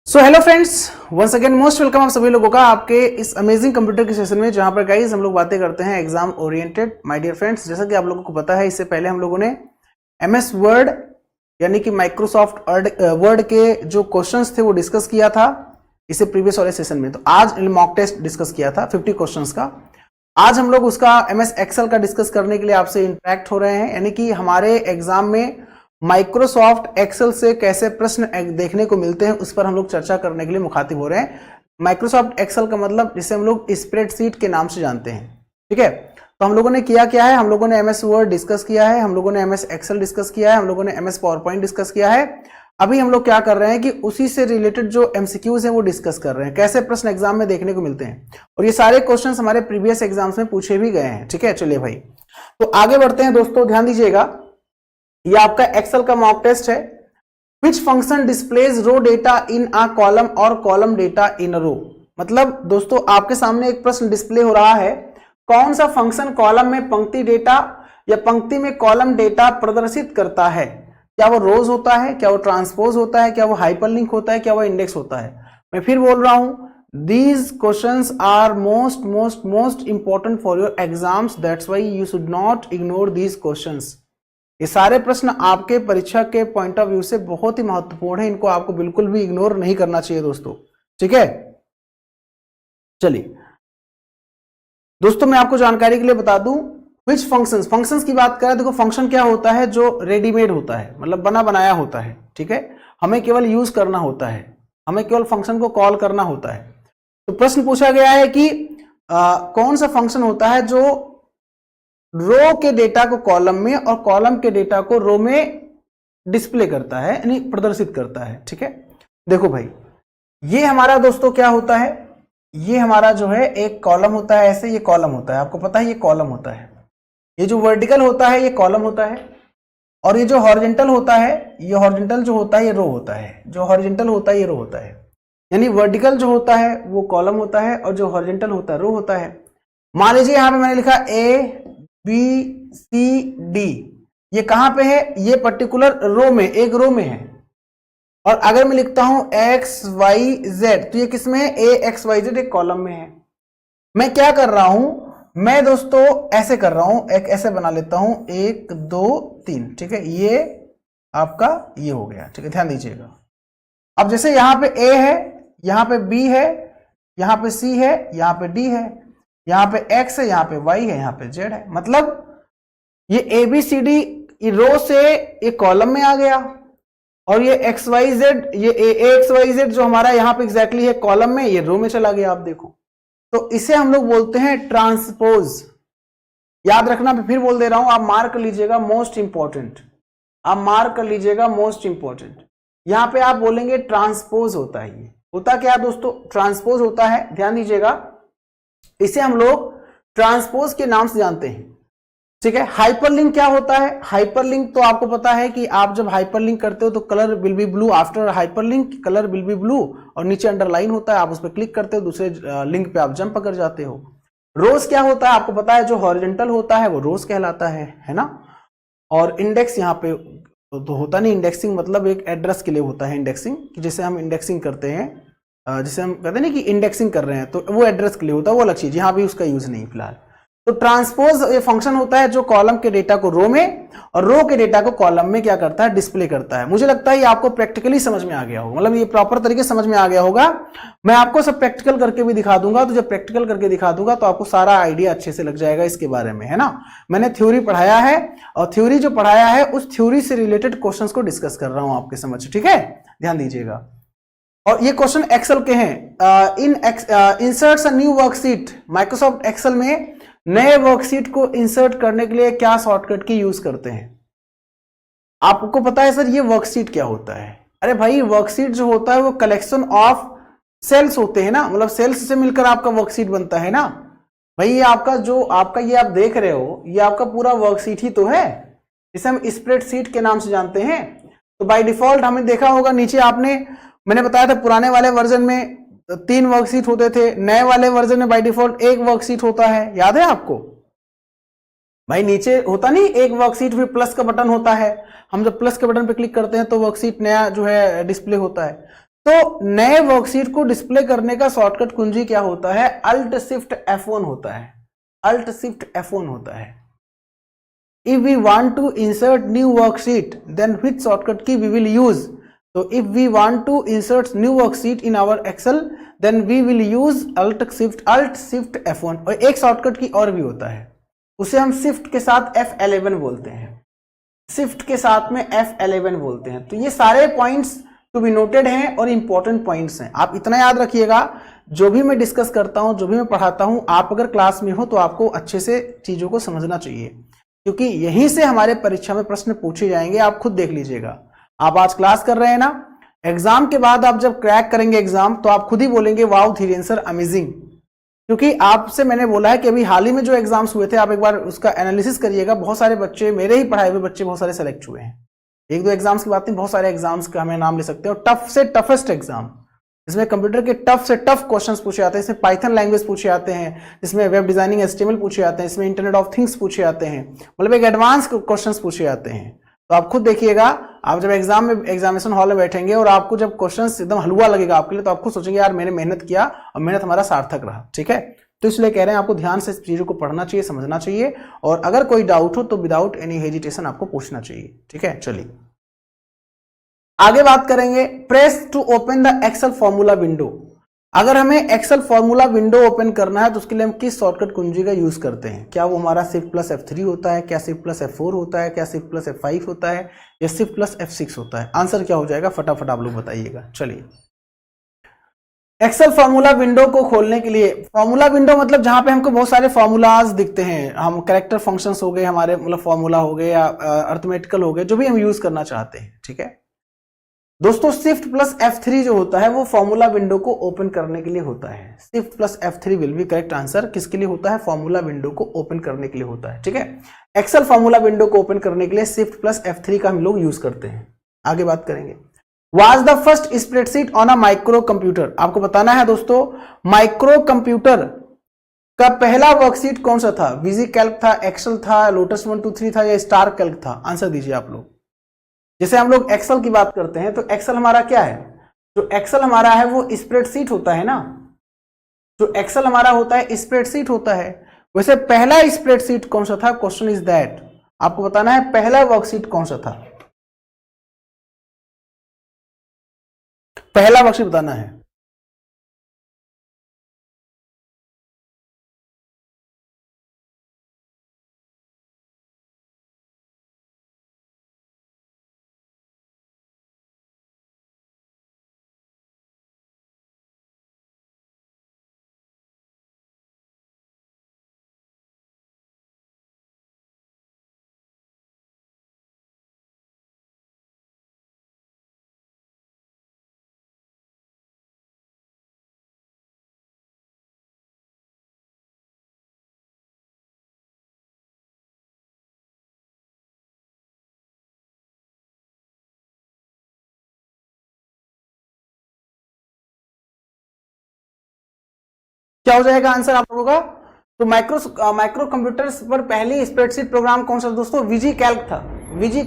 सो hello friends, once again most welcome आप सभी लोगों का आपके इस अमेजिंग कंप्यूटर के सेशन में, जहां पर गाइस हम लोग बातें करते हैं exam oriented. My dear friends, जैसा कि आप लोगों को पता है, इससे पहले हम लोगों ने एमएस वर्ड यानी कि माइक्रोसॉफ्ट वर्ड के जो क्वेश्चंस थे वो डिस्कस किया था इससे प्रीवियस वाले सेशन में। तो आज मॉक टेस्ट डिस्कस किया था 50 क्वेश्चंस का। आज हम लोग उसका एमएस एक्सेल का डिस्कस करने के लिए आपसे इंटरेक्ट हो रहे हैं, यानी कि हमारे एग्जाम में माइक्रोसॉफ्ट एक्सेल से कैसे प्रश्न देखने को मिलते हैं उस पर हम लोग चर्चा करने के लिए मुखातिब हो रहे हैं। माइक्रोसॉफ्ट एक्सेल का मतलब जिसे हम लोग स्प्रेडशीट के नाम से जानते हैं, ठीक है। तो हम लोगों ने किया क्या है, हम लोगों ने एमएस वर्ड डिस्कस किया है, हम लोगों ने एमएस एक्सेल डिस्कस किया है, हम लोगों ने एमएस पावर पॉइंट डिस्कस किया है। अभी हम लोग क्या कर रहे हैं कि उसी से रिलेटेड जो एमसीक्यूज हैं वो डिस्कस कर रहे हैं, कैसे प्रश्न एग्जाम में देखने को मिलते हैं। और ये सारे क्वेश्चन हमारे प्रीवियस एग्जाम्स में पूछे भी गए हैं, ठीक है। चलिए भाई, तो आगे बढ़ते हैं दोस्तों, ध्यान दीजिएगा। ये आपका एक्सेल का मॉक टेस्ट है। Which function displays row data in a column और column data in a row. मतलब दोस्तों, आपके सामने एक प्रश्न डिस्प्ले हो रहा है, कौन सा फंक्शन कॉलम में पंक्ति डेटा या पंक्ति में कॉलम डेटा प्रदर्शित करता है। क्या वो रोज होता है, क्या वो ट्रांसपोज होता है, क्या वो हाइपरलिंक होता है, क्या वो इंडेक्स होता है। मैं फिर बोल रहा हूं, these questions are most important for your exams, that's why you should not ignore these questions। ये सारे प्रश्न आपके परीक्षा के पॉइंट ऑफ व्यू से बहुत ही महत्वपूर्ण है, इनको आपको बिल्कुल भी इग्नोर नहीं करना चाहिए दोस्तों, ठीक है। चलिए दोस्तों, मैं आपको जानकारी के लिए बता दूं, विच फंक्शंस की बात करें। देखो, फंक्शन क्या होता है, जो रेडीमेड होता है, मतलब बना बनाया होता है, ठीक है। हमें केवल यूज करना होता है, हमें केवल फंक्शन को कॉल करना होता है। तो प्रश्न पूछा गया है कि कौन सा फंक्शन होता है जो रो के डेटा को कॉलम में और कॉलम के डेटा को रो में डिस्प्ले करता है, यानी प्रदर्शित करता है, ठीक है। देखो भाई, ये हमारा दोस्तों क्या होता है, ये हमारा जो है एक कॉलम होता है, ऐसे ये कॉलम होता है, आपको पता है ये कॉलम होता है। ये जो वर्टिकल होता है ये कॉलम होता है, और ये जो हॉरिजॉन्टल होता है, ये हॉरिजॉन्टल जो होता है ये रो होता है, जो हॉरिजॉन्टल होता है ये रो होता है। यानी वर्टिकल जो होता है वो कॉलम होता है और जो हॉरिजॉन्टल होता है रो होता है। मान लीजिए यहां पे मैंने लिखा ए बी सी डी, ये कहां पे है, ये पर्टिकुलर रो में, एक रो में है। और अगर मैं लिखता हूं एक्स वाई जेड, तो ये किस में है, ए एक्स वाई जेड एक कॉलम में है। मैं क्या कर रहा हूं, मैं दोस्तों ऐसे कर रहा हूं, एक ऐसे बना लेता हूं, 1 2 3, ठीक है। ये आपका ये हो गया, ठीक है, ध्यान दीजिएगा। अब जैसे यहां पे ए है, यहां पे बी है, यहां पे सी है, यहां पे डी है, यहां पे एक्स है, यहां पे वाई है, यहां पे जेड है। मतलब ये ए बी सी डी रो से ये कॉलम में आ गया, और ये एक्स वाई जेड, ये ए एक्स वाई जेड जो हमारा यहां पे एग्जैक्टली है कॉलम में, ये रो में चला गया। आप देखो, तो इसे हम लोग बोलते हैं ट्रांसपोज। याद रखना, मैं फिर बोल दे रहा हूं, आप मार्क कर लीजिएगा, मोस्ट इंपॉर्टेंट, आप मार्क कर लीजिएगा, मोस्ट इंपॉर्टेंट। यहां पे आप बोलेंगे ट्रांसपोज होता है। ये होता क्या दोस्तों, ट्रांसपोज होता है, ध्यान दीजिएगा, इसे हम लोग ट्रांसपोज के नाम से जानते हैं, ठीक है। हाइपरलिंक क्या होता है, हाइपरलिंक तो आपको पता है कि आप जब हाइपरलिंक करते हो तो colour will be blue, after hyperlink colour will be blue, और नीचे अंडरलाइन होता है, आप उस पर क्लिक करते हो, दूसरे लिंक पे आप जंप कर जाते हो। रोज क्या होता है आपको पता है, जो हॉरिजॉन्टल होता है वो रोज कहलाता है ना। और इंडेक्स यहाँ पे तो होता नहीं, इंडेक्सिंग मतलब एक एड्रेस के लिए होता है इंडेक्सिंग, जिसे हम इंडेक्सिंग करते हैं, जिसे हम कहते हैं ना कि इंडेक्सिंग कर रहे हैं, तो वो एड्रेस के लिए होता है, वो अलग चीज, यहाँ भी उसका यूज नहीं फिलहाल। तो ट्रांसपोज ये फंक्शन होता है जो कॉलम के डेटा को रो में और रो के डेटा को कॉलम में क्या करता है, डिस्प्ले करता है। मुझे लगता है ये आपको प्रैक्टिकली समझ में आ गया होगा, मतलब ये प्रॉपर तरीके से समझ में आ गया होगा। मैं आपको सब प्रैक्टिकल करके भी दिखा दूंगा, तो जब प्रैक्टिकल करके दिखा दूंगा तो आपको सारा आइडिया अच्छे से लग जाएगा इसके बारे में, है ना। मैंने थ्योरी पढ़ाया है, और थ्योरी जो पढ़ाया है उस थ्योरी से रिलेटेड क्वेश्चन को डिस्कस कर रहा हूं आपके समझ, ठीक है, ध्यान दीजिएगा। और ये क्वेश्चन एक्सेल के हैं। Inserts a new worksheet, Microsoft Excel में नए वर्कशीट को इंसर्ट करने के लिए क्या शॉर्टकट की यूज करते हैं। आपको पता है सर ये वर्कशीट क्या होता है। अरे भाई, वर्कशीट जो होता है वो कलेक्शन ऑफ सेल्स होते हैं ना, मतलब सेल्स से मिलकर आपका वर्कशीट बनता है ना भाई। ये आपका जो आपका ये आप देख रहे हो, ये आपका पूरा वर्कशीट ही तो है, इसे हम स्प्रेडशीट के नाम से जानते हैं। तो बाय डिफॉल्ट हमें देखा होगा नीचे, आपने मैंने बताया था पुराने वाले वर्जन में 3 वर्कशीट होते थे, नए वाले वर्जन में बाय डिफॉल्ट 1 वर्कशीट होता है, याद है आपको भाई। नीचे होता नहीं एक वर्कशीट, फिर प्लस का बटन होता है, हम जब प्लस के बटन पे क्लिक करते हैं तो वर्कशीट नया जो है डिस्प्ले होता है। तो नए वर्कशीट को डिस्प्ले करने का शॉर्टकट कुंजी क्या होता है? अल्ट शिफ्ट F1 होता है, अल्ट शिफ्ट F1 होता है। If we want to insert new worksheet, then which shortcut key we will use? So if we want to insert new worksheet in our Excel, then we will use Alt Shift F1। और एक shortcut की और भी होता है, उसे हम shift के साथ F11 बोलते हैं, शिफ्ट के साथ में F11 बोलते हैं। तो ये सारे पॉइंट्स टू बी नोटेड हैं और इंपॉर्टेंट पॉइंट्स हैं। आप इतना याद रखिएगा, जो भी मैं डिस्कस करता हूं, जो भी मैं पढ़ाता हूं, आप अगर क्लास में हो तो आपको अच्छे से चीजों को समझना चाहिए, क्योंकि यहीं से हमारे परीक्षा में प्रश्न पूछे जाएंगे। आप खुद देख लीजिएगा, आप आज क्लास कर रहे हैं ना, एग्जाम के बाद आप जब क्रैक करेंगे एग्जाम, तो आप खुद ही बोलेंगे वाओ धीरेन सर अमेजिंग। क्योंकि आपसे मैंने बोला है कि अभी हाल ही में जो एग्जाम्स हुए थे, आप एक बार उसका एनालिसिस करिएगा। बहुत सारे बच्चे, मेरे ही पढ़ाए हुए बच्चे बहुत सारे सेलेक्ट हुए हैं। एक दो एग्जाम्स की बात नहीं, बहुत सारे एग्जाम्स का हमें नाम ले सकते हैं। और टफ से टफेस्ट एग्जाम, इसमें कंप्यूटर के टफ से टफ क्वेश्चंस पूछे जाते हैं, इसमें पाइथन लैंग्वेज पूछे जाते हैं, इसमें वेब डिजाइनिंग HTML पूछे जाते हैं, इसमें इंटरनेट ऑफ थिंग्स पूछे जाते हैं, मतलब एक एडवांस क्वेश्चंस पूछे जाते हैं। तो आप खुद देखिएगा, आप जब एग्जाम में एग्जामिनेशन हॉल में बैठेंगे और आपको जब क्वेश्चंस एकदम हलवा लगेगा आपके लिए, तो आप खुद सोचेंगे यार मैंने मेहनत किया और मेहनत हमारा सार्थक रहा। ठीक है, तो इसलिए कह रहे हैं आपको ध्यान से चीजों को पढ़ना चाहिए, समझना चाहिए, और अगर कोई डाउट हो तो विदाउट एनी हेजिटेशन आपको पूछना चाहिए। ठीक है, चलिए आगे बात करेंगे। Press to open the Excel formula window. अगर हमें एक्सेल फॉर्मूला विंडो ओपन करना है तो उसके लिए हम किस शॉर्टकट कुंजी का यूज करते हैं? क्या वो हमारा शिफ्ट प्लस F3 होता है, क्या शिफ्ट प्लस F4 होता है, क्या शिफ्ट प्लस F5 होता है, या शिफ्ट प्लस F6 होता है? आंसर क्या हो जाएगा, फटाफट आप लोग बताइएगा। चलिए, एक्सेल फॉर्मूला विंडो को खोलने के लिए, फॉर्मूला विंडो मतलब जहां पे हमको बहुत सारे फॉर्मूलाज दिखते हैं, हम कैरेक्टर फंक्शंस हो गए हमारे, मतलब फॉर्मूला हो गए या अर्थमेटिकल हो गए, जो भी हम यूज करना चाहते हैं। ठीक है दोस्तों, शिफ्ट प्लस F3 जो होता है वो फॉर्मूला विंडो को ओपन करने के लिए होता है। Shift plus F3 will be correct answer. किसके लिए होता है? फॉर्मूला विंडो को ओपन करने के लिए होता है। ठीक है, एक्सेल फॉर्मूला विंडो को ओपन करने के लिए शिफ्ट प्लस F3 का हम लोग यूज करते हैं। आगे बात करेंगे। Was the first spreadsheet on a micro computer. आपको बताना है दोस्तों, माइक्रो कंप्यूटर का पहला वर्कशीट कौन सा था? वीजी कैल्क था, एक्सेल था, लोटस 1 2 3 था, या स्टार कैल्क था? आंसर दीजिए आप लोग। जैसे हम लोग एक्सेल की बात करते हैं तो एक्सेल हमारा क्या है? जो एक्सेल हमारा है वो स्प्रेडशीट होता है ना, जो एक्सेल हमारा होता है स्प्रेडशीट होता है। वैसे पहला स्प्रेडशीट कौन सा था? Question is that. आपको बताना है पहला वर्कशीट कौन सा था, पहला वर्कशीट बताना है। क्या हो जाएगा आंसर आप लोगों का? तो माइक्रो कंप्यूटर्स पर पहली स्प्रेडशीट प्रोग्राम कौन सा दोस्तों? वीजी कैल्क था। वीजी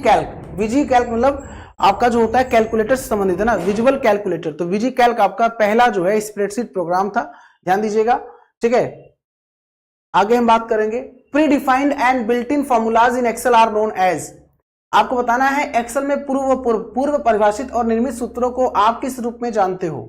कैल्क मतलब आपका जो होता है कैलकुलेटर से संबंधित है ना, विजुअल कैलकुलेटर। तो वीजी कैल्क आपका पहला जो है स्प्रेडशीट प्रोग्राम था, ध्यान दीजिएगा। ठीक है, आगे हम बात करेंगे। Predefined and built in formulas in Excel are known as. आपको बताना है एक्सेल में पूर्व परिभाषित और निर्मित सूत्रों को आप किस रूप में जानते हो?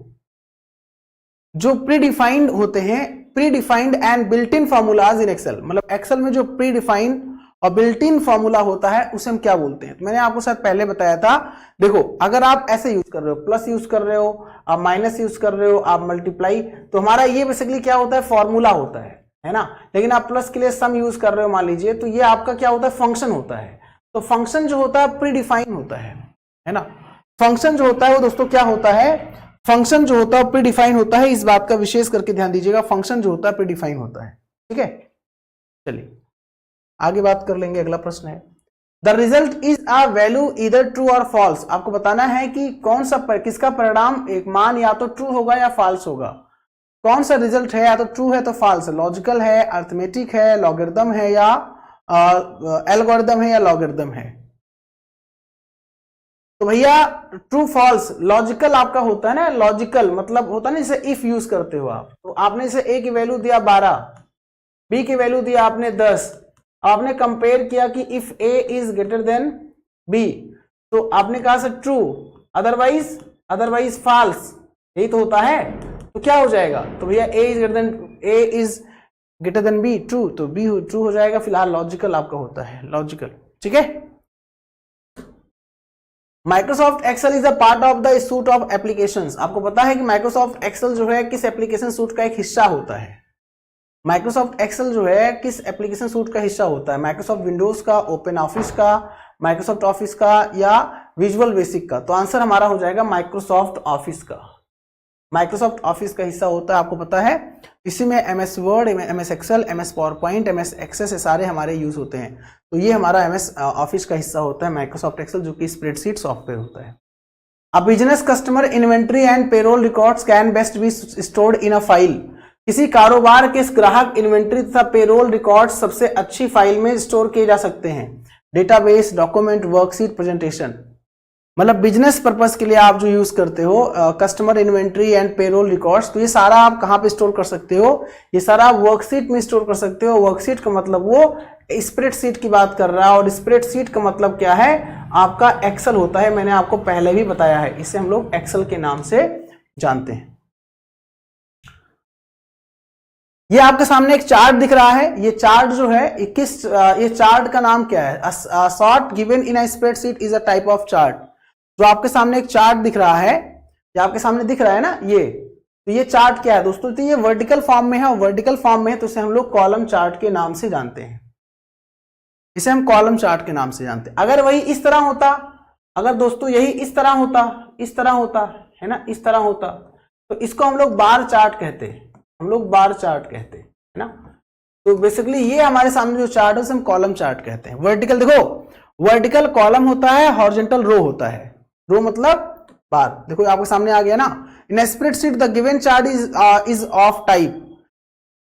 जो प्री डिफाइंड होते हैं, predefined and built in formulas in Excel, मतलब एक्सेल में जो प्री डिफाइंड और बिल्ट इन फॉर्मूला होता है उसे हम क्या बोलते हैं? तो मैंने आपको शायद पहले बताया था। देखो, अगर आप ऐसे यूज कर रहे हो, प्लस यूज कर रहे हो, आप माइनस यूज कर रहे हो, आप मल्टीप्लाई, तो हमारा ये बेसिकली क्या होता है? फॉर्मूला होता है ना। लेकिन आप प्लस के लिए सम यूज कर रहे हो मान लीजिए, तो ये आपका क्या होता है? फंक्शन होता है। तो फंक्शन जो होता है प्री डिफाइन होता है ना। फंक्शन जो होता है वो दोस्तों क्या होता है? फंक्शन जो होता है प्री डिफाइन होता है। इस बात का विशेष करके ध्यान दीजिएगा, फंक्शन जो होता है प्री डिफाइन होता है। ठीक है, चलिए आगे बात कर लेंगे। अगला प्रश्न है, the result is a value इधर ट्रू और फॉल्स। आपको बताना है कि कौन सा किसका परिणाम, एक मान या तो ट्रू होगा या फॉल्स होगा। कौन सा रिजल्ट है? या तो ट्रू है तो फॉल्स है, लॉजिकल है, अर्थमेटिक है, लॉगरिथम है, या एल्गोरिथम है, या लॉगरिथम है। तो भैया ट्रू फॉल्स लॉजिकल आपका होता है ना, लॉजिकल मतलब होता है ना, जैसे इफ यूज करते हो आप, तो आपने इसे ए की वैल्यू दिया 12, बी की वैल्यू दिया आपने 10, आपने कंपेयर किया कि if A is greater than B, तो आपने कहा सर ट्रू, अदरवाइज फॉल्स, यही तो होता है। तो क्या हो जाएगा, तो भैया A is greater than B true, तो बी ट्रू हो जाएगा। फिलहाल लॉजिकल आपका होता है, लॉजिकल, ठीक है। Microsoft Excel is a part of the suite of applications. आपको पता है कि माइक्रोसॉफ्ट एक्सेल जो है किस एप्लीकेशन सूट का एक हिस्सा होता है। माइक्रोसॉफ्ट एक्सेल जो है किस एप्लीकेशन सूट का हिस्सा होता है, माइक्रोसॉफ्ट विंडोज का, ओपन ऑफिस का, माइक्रोसॉफ्ट ऑफिस का या विजुअल बेसिक का। तो आंसर हमारा हो जाएगा माइक्रोसॉफ्ट ऑफिस का, माइक्रोसॉफ्ट ऑफिस का हिस्सा होता है, आपको पता है। इसी में MS Word, MS Excel, MS PowerPoint, MS Access, ये सारे हमारे यूज होते हैं। तो ये हमारा एमएस ऑफिस का हिस्सा होता है माइक्रोसॉफ्ट एक्सेल, जो कि स्प्रेडशीट सॉफ्टवेयर होता है। A business customer inventory and payroll records can best be stored in a file. किसी कारोबार के ग्राहक इन्वेंट्री तथा पेरोल रिकॉर्ड सबसे अच्छी फाइल में स्टोर किए जा सकते हैं। Database, document, worksheet, presentation. मतलब बिजनेस पर्पस के लिए आप जो यूज करते हो customer inventory and payroll records, तो ये सारा आप कहाँ पे स्टोर कर सकते हो, ये सारा आप वर्कशीट में स्टोर कर सकते हो। वर्कशीट का मतलब वो स्प्रेडशीट की बात कर रहा है, और स्प्रेडशीट का मतलब क्या है, आपका एक्सेल होता है। मैंने आपको पहले भी बताया है, इसे हम लोग एक्सेल के नाम से जानते हैं। ये आपके सामने एक चार्ट दिख रहा है, ये चार्ट जो है ये चार्ट का नाम क्या है, sort given in a spreadsheet is a type of chart. जो आपके सामने एक चार्ट दिख रहा है, ये आपके सामने दिख रहा है ना, तो ये चार्ट क्या है दोस्तों, तो ये वर्टिकल फॉर्म में है, वर्टिकल फॉर्म में है तो इसे हम लोग कॉलम चार्ट के नाम से जानते हैं, इसे हम कॉलम चार्ट के नाम से जानते हैं। अगर वही इस तरह होता, अगर दोस्तों यही इस तरह होता है ना, इस तरह होता, तो इसको हम लोग बार चार्ट कहते हैं, हम लोग बार चार्ट कहते हैं, है ना। तो बेसिकली ये हमारे सामने जो चार्ट है उसे हम कॉलम चार्ट कहते हैं। वर्टिकल देखो, वर्टिकल कॉलम होता है, हॉरिजॉन्टल रो होता है। रो मतलब बार, देखो आपके सामने आ गया ना। इन spreadsheet the given chart is of type.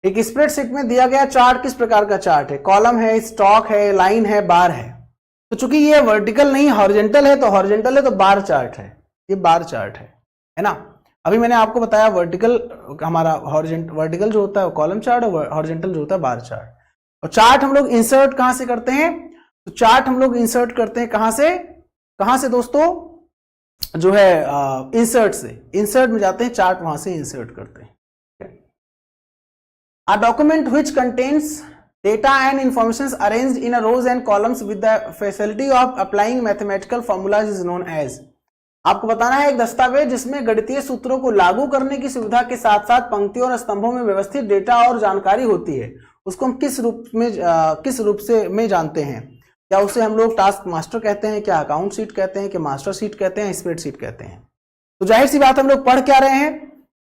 एक स्प्रेडशीट में दिया गया चार्ट किस प्रकार का चार्ट है, कॉलम है, स्टॉक है, लाइन है, बार है। तो चूंकि ये वर्टिकल नहीं हॉरिजॉन्टल है, तो बार चार्ट है, ये बार चार्ट है ना। अभी मैंने आपको बताया वर्टिकल हमारा वर्टिकल जो होता है वो कॉलम चार्ट, और हॉरिजॉन्टल जो होता है बार चार्ट। और चार्ट हम लोग इंसर्ट कहां से करते हैं, तो चार्ट हम लोग इंसर्ट करते हैं कहां से दोस्तों, जो है इंसर्ट से, इंसर्ट में जाते हैं, चार्ट वहां से इंसर्ट करते हैं। A document which contains data and information arranged in a rows and columns with the facility of applying mathematical formulas is known as। आपको बताना है एक दस्तावेज जिसमें गणितीय सूत्रों को लागू करने की सुविधा के साथ साथ पंक्तियों और स्तंभों में व्यवस्थित डेटा और जानकारी होती है, उसको हम किस रूप में जानते हैं। क्या उसे हम लोग टास्क मास्टर कहते हैं, क्या अकाउंट शीट कहते हैं, क्या मास्टर शीट कहते हैं, स्प्रेडशीट कहते हैं। तो जाहिर सी बात हम लोग पढ़ क्या रहे हैं,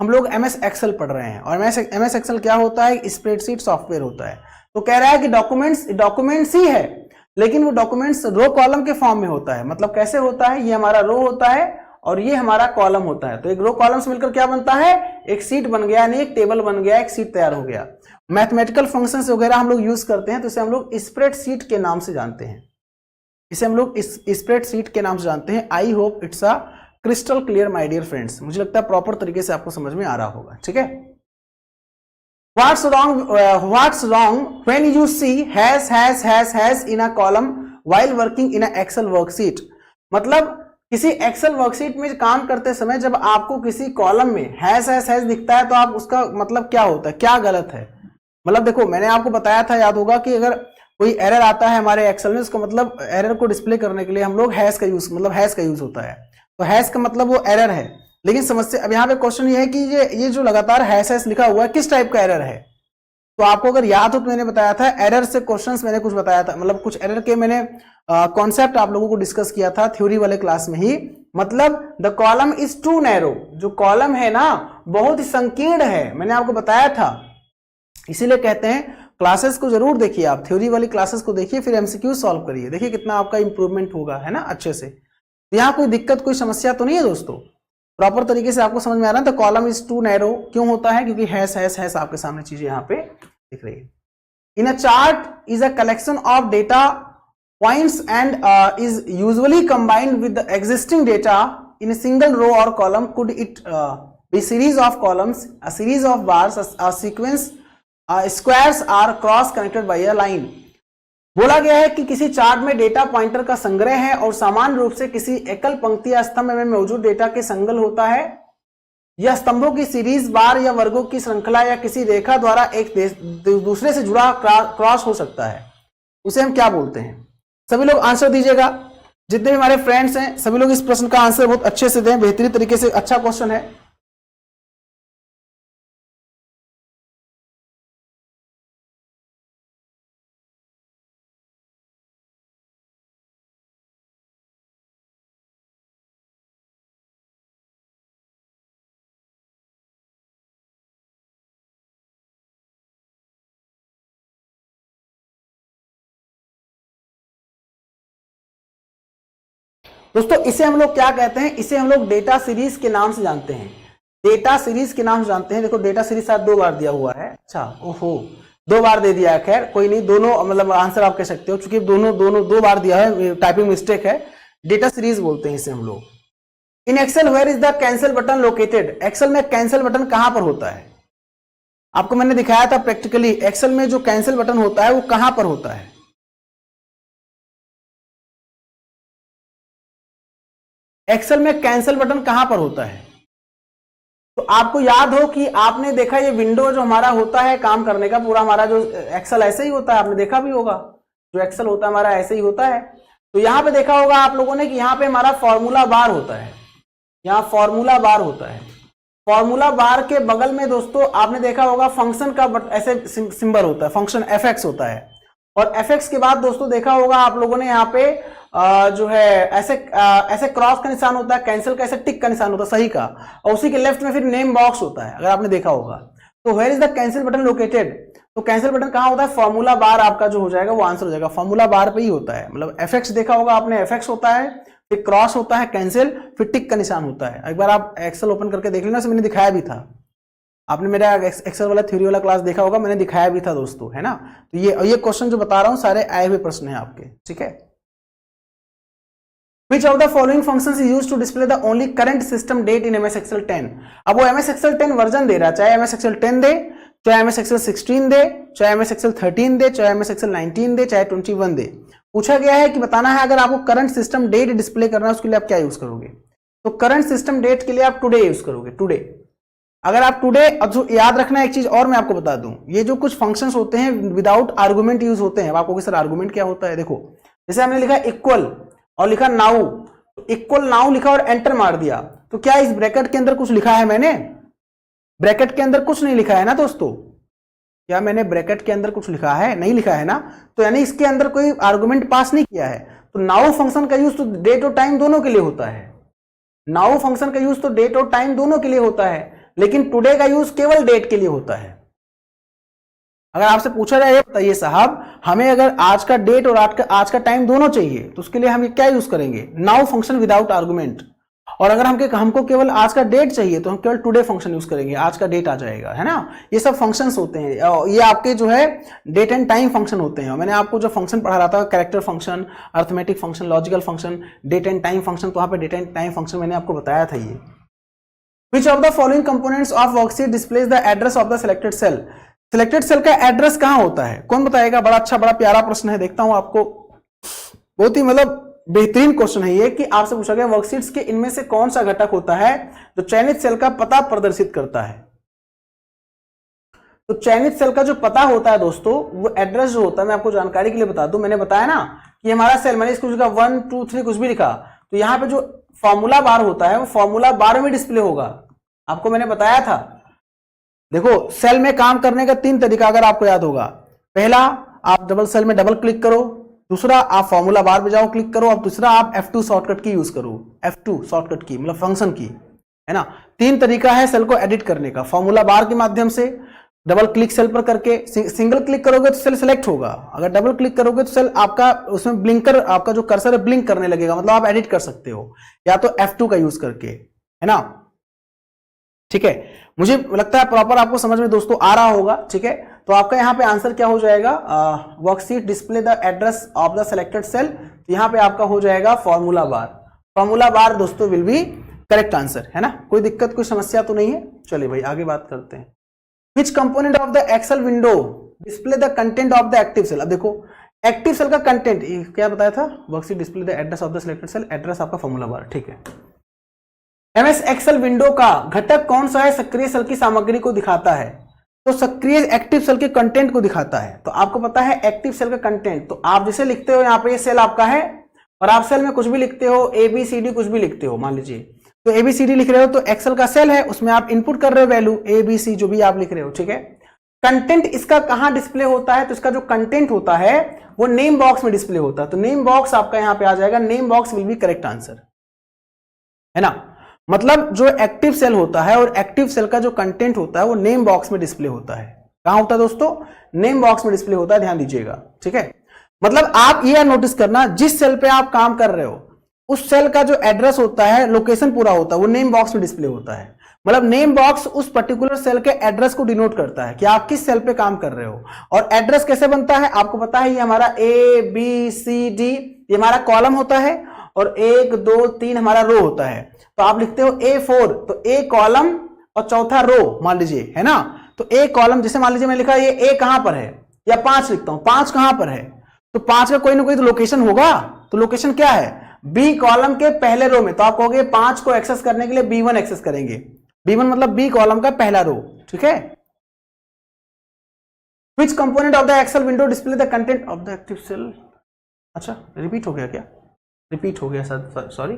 हम लोग एमएस एक्सेल पढ़ रहे हैं, और एमएस एक्सेल क्या होता है, स्प्रेडशीट सॉफ्टवेयर होता है। तो कह रहा है कि डॉक्यूमेंट्स ही है, लेकिन वो डॉक्यूमेंट्स रो कॉलम के फॉर्म में होता है। मतलब कैसे होता है, ये हमारा रो होता है और ये हमारा कॉलम होता है। तो एक रो कॉलम से मिलकर क्या बनता है, एक सीट बन गया, यानी एक टेबल बन गया, एक सीट तैयार हो गया। मैथमेटिकल फंक्शंस वगैरह हम लोग यूज करते हैं, तो इसे हम लोग स्प्रेडशीट के नाम से जानते हैं, इसे हम लोग स्प्रेडशीट के नाम से जानते हैं। I hope it's a crystal clear my dear friends, मुझे लगता है प्रॉपर तरीके से आपको समझ में आ रहा होगा, ठीक है। What's wrong when you see has in a column while working in a Excel worksheet। मतलब किसी एक्सेल वर्कशीट में काम करते समय जब आपको किसी कॉलम में हैज दिखता है, तो आप उसका मतलब क्या होता है, क्या गलत है। मतलब देखो मैंने आपको बताया था, याद होगा, कि अगर कोई एरर आता है हमारे एक्सेल में, उसका मतलब एरर को डिस्प्ले करने के लिए हम लोग हैज का यूज होता है। तो हैज का मतलब वो एरर है। लेकिन समस्या अब यहाँ पे क्वेश्चन ये है कि ये जो लगातार हैश लिखा हुआ है किस टाइप का एरर है। तो आपको अगर याद हो तो मैंने बताया था एरर से क्वेश्चंस मैंने कुछ बताया था, मतलब कुछ एरर के मैंने कॉन्सेप्ट आप लोगों को डिस्कस किया था थ्योरी वाले क्लास में ही। मतलब the column is too narrow, जो कॉलम है ना बहुत ही संकीर्ण है, मैंने आपको बताया था। इसीलिए कहते हैं क्लासेस को जरूर देखिए, आप थ्योरी वाली क्लासेस को देखिए, फिर एमसीक्यू सॉल्व करिए, देखिए कितना आपका इंप्रूवमेंट होगा, है ना, अच्छे से। यहाँ कोई दिक्कत कोई समस्या तो नहीं है दोस्तों, प्रॉपर तरीके से आपको समझ में आ रहा है। तो कॉलम इज टू नैरो क्यों होता है, क्योंकि हैश आपके सामने चीजें यहाँ पे दिख रही है। In a chart is a collection of data points and is usually combined with the existing data in a single row or column. Could it be series of columns, a series of bars, a sequence squares are cross connected by a line? बोला गया है कि किसी chart में data pointer का संग्रह है और समान रूप से किसी एकल पंक्ति या स्तंभ में मौजूद डेटा के संगल होता है। यह स्तंभों की सीरीज, बार या वर्गों की श्रृंखला या किसी रेखा द्वारा एक दूसरे से जुड़ा क्रॉस हो सकता है। उसे हम क्या बोलते हैं? सभी लोग आंसर दीजिएगा। जितने भी हमारे फ्रेंड्स हैं सभी लोग इस प्रश्न का आंसर बहुत अच्छे से दें, बेहतरीन तरीके से। अच्छा क्वेश्चन है। दोस्तों इसे हम लोग क्या कहते हैं? इसे हम लोग डेटा सीरीज के नाम से जानते हैं। डेटा सीरीज के नाम से जानते हैं। देखो डेटा सीरीज शायद 2 बार दिया हुआ है। अच्छा, ओहो 2 बार दे दिया है। खैर कोई नहीं, दोनों मतलब आंसर आप कह सकते हो, क्योंकि दोनों 2 बार दिया है, टाइपिंग मिस्टेक है। डेटा सीरीज बोलते हैं इसे हम लोग। In Excel where is the cancel button located? Excel में कैंसिल बटन कहां पर होता है? आपको मैंने दिखाया था प्रैक्टिकली, एक्सेल में जो कैंसिल बटन होता है वो कहां पर होता है? एक्सेल में कैंसिल बटन कहां पर होता है? तो आपको याद हो कि आपने देखा ये विंडो जो हमारा होता है काम करने का, पूरा हमारा जो एक्सेल ऐसे ही होता है, आपने देखा भी होगा जो एक्सेल होता है हमारा ऐसे ही होता है। तो यहां पे देखा होगा आप लोगों ने कि यहां पे हमारा फॉर्मूला बार होता है। यहां फॉर्मूला बार होता है। फॉर्मूला बार के बगल में दोस्तों आपने देखा होगा फंक्शन का ऐसे सिंबल होता है, फंक्शन fx होता है। और fx के बाद दोस्तों देखा होगा आप लोगों ने यहाँ पे जो है ऐसे क्रॉस का निशान होता है, कैंसिल का ऐसे टिक का निशान होता है सही का, और उसी के लेफ्ट में फिर नेम बॉक्स होता है, अगर आपने देखा होगा। तो where is the cancel button located? तो कैंसिल बटन कहां होता है? फॉर्मूला बार आपका जो हो जाएगा वो आंसर हो जाएगा, फॉर्मूला बार पे ही होता है। मतलब fx देखा होगा आपने, fx होता है, फिर क्रॉस होता है कैंसिल, फिर टिक का निशान होता है। एक बार आप एक्सेल ओपन करके देख लेना, मैंने दिखाया भी था। आपने मेरा एक्सेल वाला थ्योरी वाला क्लास देखा होगा, मैंने दिखाया भी था दोस्तों, है ना। तो ये क्वेश्चन जो बता रहा हूं सारे आए हुए प्रश्न हैं आपके, ठीक है। Which of the following functions is used to display the only current system date in MS Excel 10? अब वो MS Excel 10 वर्जन दे रहा है, चाहे MS Excel 10 दे, चाहे MS Excel 16 दे, चाहे MS Excel 13 दे, चाहे MS Excel 19 दे, चाहे 21 दे। पूछा गया है कि बताना है अगर आपको करंट सिस्टम डेट डिस्प्ले करना है उसके लिए आप क्या यूज करोगे? तो करंट सिस्टम डेट के लिए आप टुडे यूज करोगे, टुडे। अगर आप टुडे, याद रखना एक चीज और मैं आपको बता दूं, ये जो कुछ फंक्शंस होते हैं विदाउट आर्गुमेंट यूज होते हैं। अब आपको सर आर्गुमेंट क्या होता है? देखो जैसे हमने लिखा इक्वल और लिखा नाउ, इक्वल नाउ लिखा और एंटर मार दिया, तो क्या इस ब्रैकेट के अंदर कुछ लिखा है मैंने? ब्रैकेट के अंदर कुछ नहीं लिखा है ना दोस्तों। क्या मैंने ब्रैकेट के अंदर कुछ लिखा है? नहीं लिखा है ना। तो यानी इसके अंदर कोई आर्गुमेंट पास नहीं किया है। तो नाउ फंक्शन का यूज तो डेट और टाइम दोनों के लिए होता है। नाउ फंक्शन का यूज तो डेट और टाइम दोनों के लिए होता है, लेकिन टुडे का यूज केवल डेट के लिए होता है। अगर आपसे पूछा जाए बताइए साहब हमें अगर आज का डेट और आज का टाइम दोनों चाहिए तो उसके लिए हम क्या यूज करेंगे? Now function without argument. और अगर हमको केवल आज का डेट चाहिए तो हम केवल टुडे फंक्शन यूज करेंगे, आज का डेट आ जाएगा, है ना। ये सब फंक्शंस होते हैं, ये आपके जो है डेट एंड टाइम फंक्शन होते हैं। मैंने आपको जो फंक्शन पढ़ा रहा था, character function, arithmetic function, logical function, date and time function, तो वहां पे डेट एंड टाइम फंक्शन मैंने आपको बताया था ये। Which of the following components of worksheet displays the address of the selected cell? Selected cell का एड्रेस कहां होता है? कौन बताएगा? बड़ा अच्छा, बड़ा प्यारा प्रश्न है, देखता हूं आपको। बहुत ही मतलब बेहतरीन क्वेश्चन है ये कि आपसे पूछा गया वर्कशीट्स के इनमें से कौन सा घटक होता है जो चयनित सेल का पता प्रदर्शित करता है? तो चयनित सेल का जो पता होता है दोस्तों, वो एड्रेस जो होता है, मैं आपको जानकारी के लिए बता दूं, मैंने बताया ना कि हमारा सेल, मैंने इसको 1 2 3 कुछ भी लिखा, तो यहां पे जो फॉर्मूला बार होता है वो फॉर्मूला बार में डिस्प्ले होगा। आपको मैंने बताया था। देखो सेल में काम करने का 3 तरीका अगर आपको याद होगा। पहला, आप डबल सेल में डबल क्लिक करो। दूसरा, आप फॉर्मूला बार पे जाओ क्लिक करो। अब दूसरा, आप F2 शॉर्टकट की यूज करो। F2 शॉर्टकट की मतलब फंक्शन की, है ना। 3 तरीका है सेल को एडिट करने का। फॉर्मूला बार के माध्यम से, डबल क्लिक सेल पर करके, सिंगल क्लिक करोगे तो सेल सिलेक्ट होगा, अगर डबल क्लिक करोगे तो सेल आपका उसमें ब्लिंकर, आपका जो कर्सर है ब्लिंक करने लगेगा, मतलब आप एडिट कर सकते हो, या तो F2 का यूज करके, है ना। ठीक है, मुझे लगता है प्रॉपर आपको समझ में दोस्तों आ रहा होगा। ठीक है, तो आपका यहाँ पे आंसर क्या हो जाएगा, worksheet display the address of the selected cell, तो यहाँ पे आपका हो जाएगा फॉर्मूला बार। फॉर्मूला बार दोस्तों विल बी करेक्ट आंसर, है ना, कोई दिक्कत कोई समस्या तो नहीं है। चलिए भाई आगे बात करते हैं। Which component of the Excel window display the content of the active cell. अब देखो एक्टिव सेल का कंटेंट क्या बताया था, worksheet display the address of the selected cell, address आपका फॉर्मूला बार, ठीक है। एमएस एक्सेल विंडो का घटक कौन सा है, सक्रिय सेल की सामग्री को दिखाता है, तो सक्रिय एक्टिव सेल के कंटेंट को दिखाता है। तो आपको पता है एक्टिव सेल का कंटेंट, तो आप जैसे लिखते हो यहाँ पे ये सेल आपका है और आप सेल में कुछ भी लिखते हो, ABCD कुछ भी लिखते हो, मान लीजिए तो ABCD लिख रहे हो, तो एक्सेल का सेल है, उसमें आप इनपुट कर रहे हो वैल्यू ABC जो भी आप लिख रहे हो, ठीक है। कंटेंट इसका कहां डिस्प्ले होता है, तो इसका जो कंटेंट होता है वो नेम बॉक्स में डिस्प्ले होता है, तो नेम बॉक्स आपका यहां पे आ जाएगा, name box will be correct answer, है ना। मतलब जो एक्टिव सेल होता है और एक्टिव सेल का जो कंटेंट होता है वो नेम बॉक्स में डिस्प्ले होता है। कहां होता है दोस्तों, नेम बॉक्स में डिस्प्ले होता है, ध्यान दीजिएगा, ठीक है। मतलब आप ये नोटिस करना, जिस सेल पे आप काम कर रहे हो उस सेल का जो एड्रेस होता है, लोकेशन पूरा होता है, वो नेम बॉक्स में डिस्प्ले होता है। मतलब नेम बॉक्स उस पर्टिकुलर सेल के एड्रेस को डिनोट करता है कि आप किस सेल पे काम कर रहे हो। और एड्रेस कैसे बनता है आपको पता है, ये हमारा ABCD ये हमारा कॉलम होता है और 1 2 3 हमारा रो होता है। तो आप लिखते हो A4, तो A कॉलम और चौथा रो मान लीजिए, है ना। तो A कॉलम, जैसे मान लीजिए मैं लिखा ये A कहां पर है, या 5 लिखता हूं, 5 कहां पर है, तो 5 का कोई ना कोई तो लोकेशन होगा, तो लोकेशन क्या है, B कॉलम के पहले रो में। तो आप कहोगे 5 को एक्सेस करने के लिए B1 एक्सेस करेंगे, B1 मतलब B कॉलम का पहला रो, ठीक है। Which component of the Excel window display the content of the active cell? अच्छा रिपीट हो गया क्या, रिपीट हो गया सर, सॉरी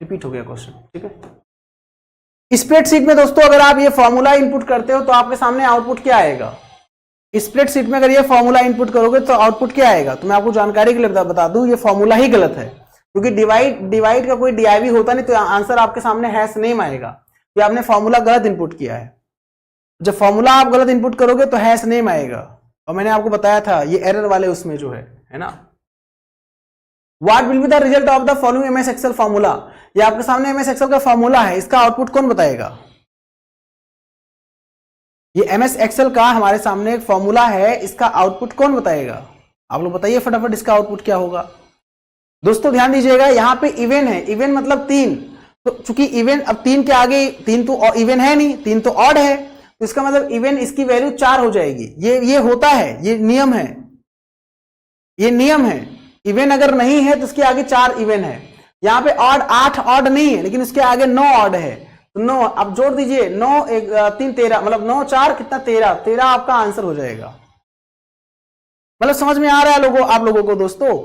रिपीट हो गया क्वेश्चन, ठीक है। स्प्रेडशीट में दोस्तों अगर आप ये फॉर्मूला इनपुट करते हो तो आपके सामने आउटपुट क्या आएगा, स्प्रेडशीट में अगर ये फॉर्मूला इनपुट करोगे तो आउटपुट क्या आएगा, तो मैं आपको जानकारी के लिए बता दूं, ये फॉर्मूला ही गलत है, क्योंकि डिवाइड का कोई DIV होता नहीं, तो आंसर आपके सामने हैश नेम आएगा, तो आपने फॉर्मूला गलत इनपुट किया है। जब फॉर्मूला आप गलत इनपुट करोगे तो हैश नेम आएगा, और मैंने आपको बताया था ये एरर वाले उसमें जो है ना। What will be the result of the following MS Excel formula, ये आपके सामने MS एक्सेल का फॉर्मूला है, इसका आउटपुट कौन बताएगा, ये MS एक्सेल का हमारे सामने एक फॉर्मूला है, इसका आउटपुट कौन बताएगा, आप लोग बताइए फटाफट इसका आउटपुट क्या होगा। दोस्तों ध्यान दीजिएगा, यहां पे इवन है, इवन मतलब 3, तो चूंकि इवन अब 3 के आगे 3 तो इवन है नहीं, 3 तो ऑड है, तो इसका मतलब इवन इसकी वैल्यू 4 हो जाएगी। ये होता है, ये नियम है, ये नियम है। इवन अगर नहीं है तो उसके आगे 4 इवन है। यहां पे ऑड 8 ऑड नहीं है, लेकिन उसके आगे 9 ऑड है, तो 9 अब जोड़ दीजिए, 9 1 3 13, मतलब 9 4 कितना 13 आपका आंसर हो जाएगा। मतलब समझ में आ रहा है लोगों, आप लोगों को दोस्तों,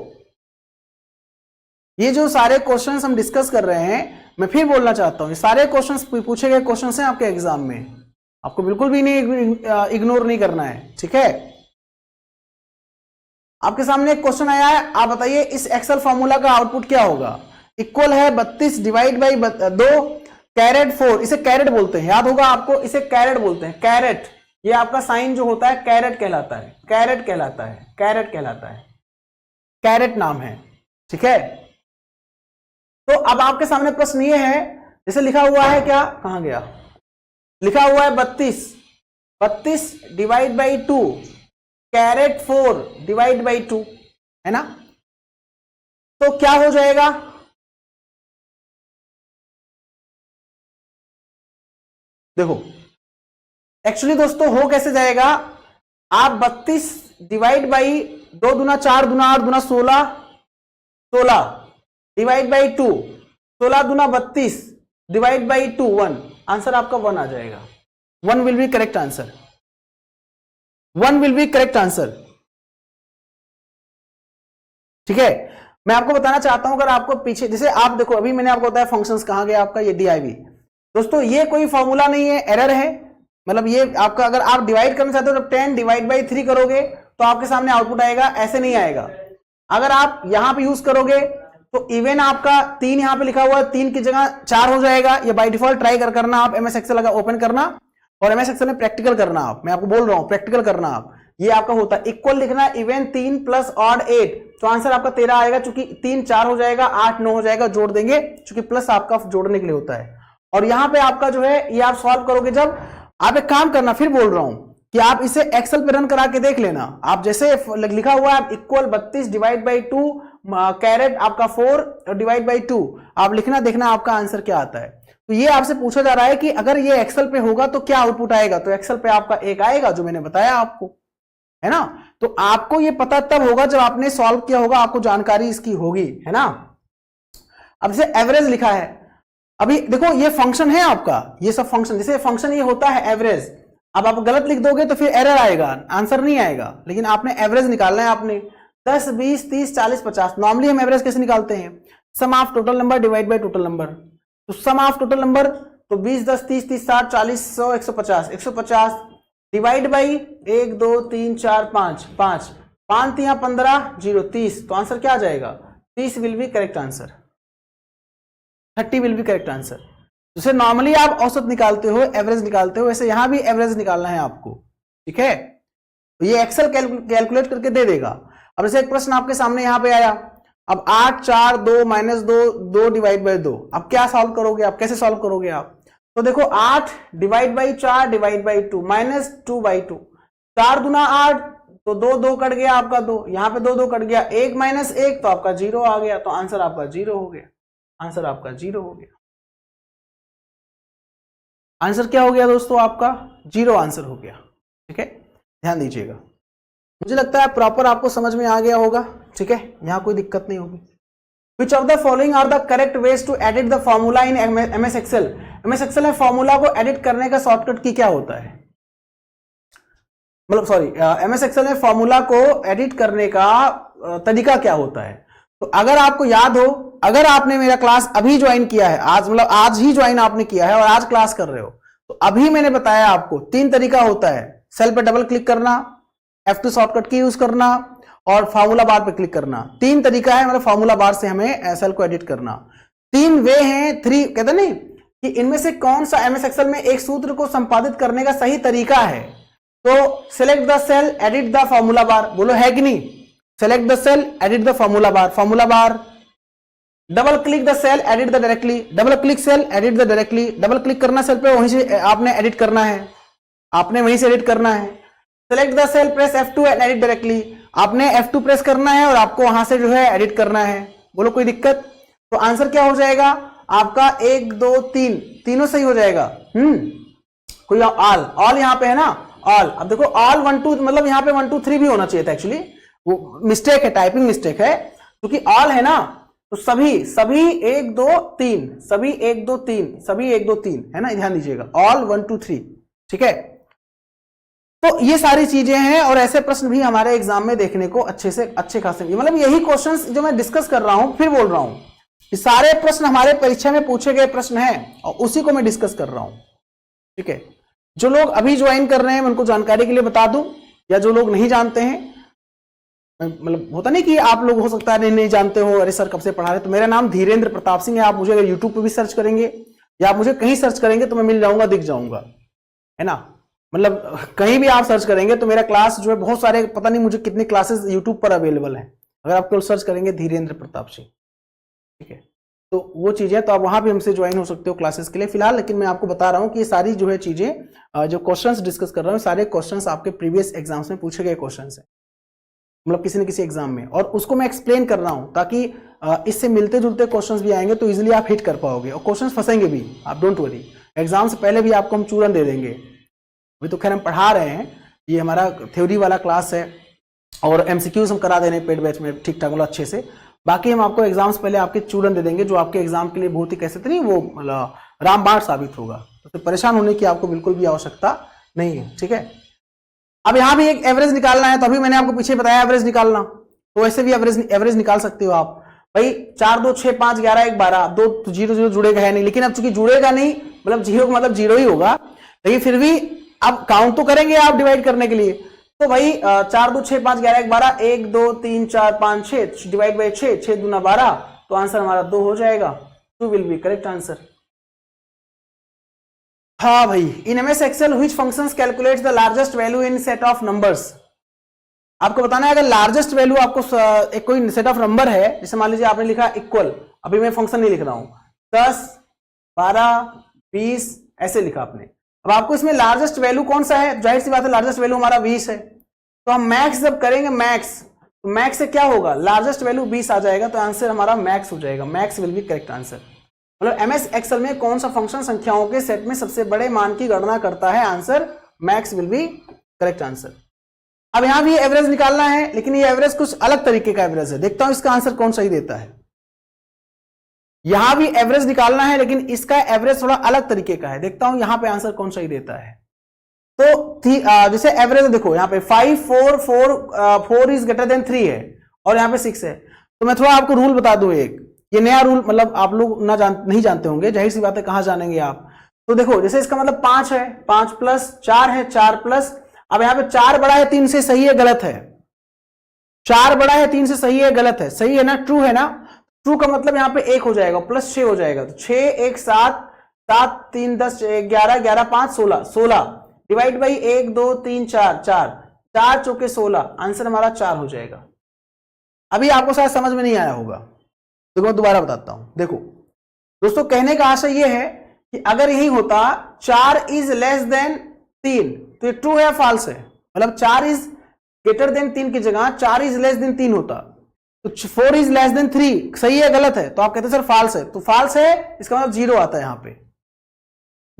ये जो सारे क्वेश्चंस हम डिस्कस कर रहे हैं, मैं फिर बोलना चाहता हूं, ये सारे क्वेश्चंस पूछे गए क्वेश्चंस हैं आपके एग्जाम में, आपको बिल्कुल भी नहीं इग्नोर नहीं करना है, ठीक है। आपके सामने एक क्वेश्चन आया है, आप बताइए इस एक्सेल फॉर्मूला का आउटपुट क्या होगा। इक्वल है 32 डिवाइड बाई 2 कैरेट 4, इसे कैरेट बोलते हैं, याद होगा आपको, इसे कैरेट बोलते हैं, कैरेट। ये आपका साइन जो होता है कैरेट कहलाता है, कैरेट कहलाता है, कैरेट कहलाता है, कैरेट नाम है, ठीक है। तो अब आपके सामने प्रश्न ये है, जैसे लिखा हुआ है क्या, कहां गया, लिखा हुआ है 32 divide by 2 caret 4 divide by 2, है ना। तो क्या हो जाएगा, देखो एक्चुअली दोस्तों हो कैसे जाएगा, आप 32 डिवाइड बाई 2 दूना 4 दूना 8 दूना 16 डिवाइड बाई 2, 16 दूना 32 डिवाइड बाई 2 1, आंसर आपका 1 आ जाएगा। 1 will be correct answer, 1 will be correct answer, ठीक है। मैं आपको बताना चाहता हूं, अगर आपको पीछे जैसे आप देखो, अभी मैंने आपको बताया फंक्शंस कहां गया आपका, ये DIV दोस्तों, ये कोई फॉर्मूला नहीं है, एरर है। मतलब ये आपका, अगर आप डिवाइड करना चाहते हो तो 10 डिवाइड बाई 3 करोगे तो आपके सामने आउटपुट आएगा, ऐसे नहीं आएगा। अगर आप यहां पे यूज करोगे तो इवन आपका 3 यहां पे लिखा हुआ है, 3 की जगह 4 हो जाएगा। ये बाय डिफॉल्ट ट्राई करना आप, MS एक्सेल अगर ओपन करना और MS एक्सेल में प्रैक्टिकल करना आप, मैं आपको बोल रहा हूं प्रैक्टिकल करना आप, ये आपका होता है इक्वल लिखना, इवन 3 प्लस ऑड 8, तो आंसर आपका 13 आएगा। चूंकि 3 4 हो जाएगा, 8 9 हो जाएगा, जोड़ देंगे, चूंकि प्लस आपका जोड़ने के लिए होता है। और यहां पे आपका जो है ये आप सॉल्व करोगे, जब आप एक काम करना, फिर बोल रहा हूं, कि आप इसे एक्सेल पे रन करा के देख लेना। आप जैसे लिखा हुआ है इक्वल 32 डिवाइड बाई 2 कैरेट आपका 4 डिवाइड बाई 2, आप लिखना, देखना आपका आंसर क्या आता है। तो ये आपसे पूछा जा रहा है कि अगर ये एक्सेल पे होगा तो क्या आउटपुट आएगा, तो एक्सेल पे आपका एक आएगा जो मैंने बताया आपको, है ना। तो आपको ये पता तब होगा जब आपने सॉल्व किया होगा, आपको जानकारी इसकी होगी, है ना। अब जैसे एवरेज लिखा है, अभी देखो ये फंक्शन है आपका, ये सब फंक्शन, जैसे फंक्शन ये होता है एवरेज, अब आप गलत लिख दोगे तो फिर एरर आएगा, आंसर नहीं आएगा, लेकिन आपने एवरेज निकालना है। आपने 10 20 30 40 50, नॉर्मली हम एवरेज कैसे निकालते हैं, sum of total number divide by total number. तो सम ऑफ टोटल नंबर तो 20 10 30 30 60 40 100 150, 150 डिवाइड बाई 1 2 3 4 5 5 5 3 15 0 30, तो आंसर क्या आ जाएगा, 30 will be correct answer, 30 will be correct answer. जैसे नॉर्मली आप औसत निकालते हो, एवरेज निकालते हो, वैसे यहां भी एवरेज निकालना है आपको, ठीक है। तो ये एक्सेल कैलकुलेट करके दे देगा। अब जैसे एक प्रश्न आपके सामने यहां पे आया, अब 8 4 2 माइनस 2 2 डिवाइड बाई 2, अब क्या सॉल्व करोगे आप, कैसे सॉल्व करोगे आप, तो देखो 8 divide by 4 divide by 2 minus 2 by 2, 4 दूना 8, तो 2 2 कट गया आपका 2, यहां पे 2 2 कट गया, 1 माइनस 1 तो आपका 0 आ गया, तो आंसर आपका 0 हो गया, आंसर आपका 0 हो गया। आंसर क्या हो गया दोस्तों, आपका 0 आंसर हो गया, ठीक है, ध्यान दीजिएगा। मुझे लगता है प्रॉपर आपको समझ में आ गया होगा, ठीक है, यहां कोई दिक्कत नहीं होगी। Which of the following are the correct ways to edit the formula in MS Excel? MS Excel में फॉर्मूला को एडिट करने का शॉर्टकट की क्या होता है, मतलब सॉरी MS Excel में फॉर्मूला को एडिट करने का तरीका क्या होता है। तो अगर आपको याद हो, अगर आपने मेरा क्लास अभी ज्वाइन किया है, आज मतलब आज ही ज्वाइन आपने किया है और आज क्लास कर रहे हो, तो अभी मैंने बताया आपको 3 तरीका होता है, सेल पे डबल क्लिक करना, F2 शॉर्टकट की यूज करना और फार्मूला बार पे क्लिक करना। 3 तरीका है, मतलब फार्मूला बार से हमें सेल को एडिट करना। 3 वे हैं, 3 कहते नहीं कि इनमें से कौन सा MS Excel में एक सूत्र को संपादित करने का सही तरीका है। तो select the cell, edit the formula bar, बोलो है कि नहीं, select the cell, edit the formula bar, formula bar, double click the cell, edit the directly, double click cell, edit the directly, double click करना cell पे, वहीं से आपने edit करना है, आपने वहीं से एडिट करना है। Select the cell, press F2 and edit directly, आपने F2 प्रेस करना है और आपको वहां से जो है एडिट करना है। बोलो कोई दिक्कत, तो आंसर क्या हो जाएगा आपका 1 2 3, तीनों सही हो जाएगा। कोई ऑल यहाँ पे है ना, ऑल। अब देखो ऑल 1 2, मतलब यहाँ पे 1 2 3 भी होना चाहिए था, एक्चुअली वो मिस्टेक है, टाइपिंग मिस्टेक है, क्योंकि ऑल है ना, तो सभी 1 2 3, सभी 1 2 3, सभी 1 2 3 है ना, ध्यान दीजिएगा, ऑल 1 2 3, ठीक है। तो ये सारी चीजें हैं और ऐसे प्रश्न भी हमारे एग्जाम में देखने को अच्छे खासे, मतलब यही क्वेश्चंस जो मैं डिस्कस कर रहा हूं, फिर बोल रहा हूं, ये सारे प्रश्न हमारे परीक्षा में पूछे गए प्रश्न हैं और उसी को मैं डिस्कस कर रहा हूं, ठीक है। जो लोग अभी ज्वाइन कर रहे हैं मैं उनको जानकारी के लिए बता दूं, या जो लोग नहीं जानते हैं, मतलब होता नहीं कि आप लोग हो सकता है नहीं जानते हो, अरे सर कब से पढ़ा रहे, तो मेरा नाम धीरेन्द्र प्रताप सिंह है। आप मुझे अगर यूट्यूब पे भी सर्च करेंगे या आप मुझे कहीं सर्च करेंगे तो मैं मिल जाऊंगा, दिख जाऊंगा, है ना, मतलब कहीं भी आप सर्च करेंगे तो मेरा क्लास जो है, बहुत सारे, पता नहीं मुझे कितनी क्लासेस यूट्यूब पर अवेलेबल है, अगर आप सर्च करेंगे धीरेन्द्र प्रताप सिंह, ठीक है, तो वो चीजें, तो आप वहां भी हमसे ज्वाइन हो सकते हो क्लासेस के लिए फिलहाल। लेकिन मैं आपको बता रहा हूं कि ये सारी जो है चीजें, जो क्वेश्चंस डिस्कस कर रहा हूं, सारे क्वेश्चंस आपके प्रीवियस एग्जाम्स में पूछे गए क्वेश्चंस हैं, मतलब किसी न किसी एग्जाम में, और उसको मैं एक्सप्लेन कर रहा हूं ताकि इससे मिलते जुलते क्वेश्चंस भी आएंगे तो इजीली आप हिट कर पाओगे, और क्वेश्चंस फंसेंगे भी, आप डोंट वरी, एग्जाम से पहले भी आपको हम चूरन दे देंगे। अभी तो खैर हम पढ़ा रहे हैं, ये हमारा थ्योरी वाला क्लास है और MCQs हम करा दे रहे हैं पेड बैच में ठीक ठाक, मतलब अच्छे से। बाकी हम आपको एग्जाम्स पहले आपके चूरन दे देंगे जो आपके एग्जाम के लिए बहुत ही कैसे नहीं वो मतलब रामबाण साबित होगा, तो परेशान होने की आपको बिल्कुल भी आवश्यकता नहीं है, ठीक है। अब यहाँ भी एक एवरेज निकालना है, तो अभी मैंने आपको पीछे बताया एवरेज निकालना, तो ऐसे भी एवरेज निकाल सकते हो आप। भाई 4 2 6 5 11 1 12, 2 0 0 जुड़ेगा है नहीं, लेकिन अब चूंकि जुड़ेगा नहीं, मतलब 0 का मतलब 0 ही होगा, लेकिन फिर भी अब काउंट तो करेंगे आप डिवाइड करने के लिए। तो भाई 4 2 6 5 11 1 12, 1 2 3 4 5 6 डिवाइड बाई 6, 6 दूना 12, तो आंसर हमारा 2 हो जाएगा, 2 विल बी करेक्ट आंसर। हाँ भाई, इन MS Excel which functions calculates the largest value in set of numbers। आपको बताना है अगर लार्जेस्ट वैल्यू आपको एक कोई सेट ऑफ नंबर है, जैसे मान लीजिए आपने लिखा इक्वल, अभी मैं फंक्शन नहीं लिख रहा हूं, 10 12 20 ऐसे लिखा आपने, अब आपको इसमें लार्जेस्ट वैल्यू कौन सा है, जाहिर सी बात है लार्जेस्ट वैल्यू हमारा 20 है, तो हम मैक्स जब करेंगे मैक्स, तो मैक्स से क्या होगा, लार्जेस्ट वैल्यू 20 आ जाएगा, तो आंसर हमारा मैक्स हो जाएगा, max will be correct answer. मतलब एमएस एक्सेल में कौन सा फंक्शन संख्याओं के सेट में सबसे बड़े मान की गणना करता है, answer max will be correct answer. अब यहां भी एवरेज निकालना है, लेकिन ये एवरेज कुछ अलग तरीके का एवरेज है, देखता हूं इसका आंसर कौन सही देता है। यहां भी एवरेज निकालना है, लेकिन इसका एवरेज थोड़ा अलग तरीके का है, देखता हूं यहां पे आंसर कौन सही देता है। तो जैसे एवरेज देखो यहाँ पे 5 4 4 इज ग्रेटर देन 3 है और यहाँ पे 6 है, तो मैं थोड़ा आपको रूल बता दूं, एक ये नया रूल, मतलब आप लोग नहीं जानते होंगे, जाहिर सी बात है कहां जानेंगे आप। तो देखो जैसे इसका मतलब 5 है, 5 प्लस 4 है, 4 प्लस, अब यहाँ पे 4 बड़ा है 3 से, सही है गलत है, 4 बड़ा है 3 से, सही है गलत है, सही है ना, ट्रू है ना, ट्रू का मतलब यहाँ पे 1 हो जाएगा, प्लस 6 हो जाएगा, तो 6 1 7 7 3 10 11 11 5 16 16 डिवाइड बाई 1 2 3 4 4 4 चौके 16, आंसर हमारा 4 हो जाएगा। अभी आपको शायद समझ में नहीं आया होगा, तो मैं दोबारा बताता हूं। देखो दोस्तों, कहने का आशय यह है कि अगर यही होता 4 इज लेस देन 3, तो ये ट्रू है या फॉल्स है, मतलब 4 इज ग्रेटर देन 3 की जगह 4 इज लेस देन 3 होता, तो 4 इज लेस देन 3 सही है गलत है, तो आप कहते हैं सर फॉल्स है, तो फॉल्स है, इसका मतलब 0 आता है यहां पे।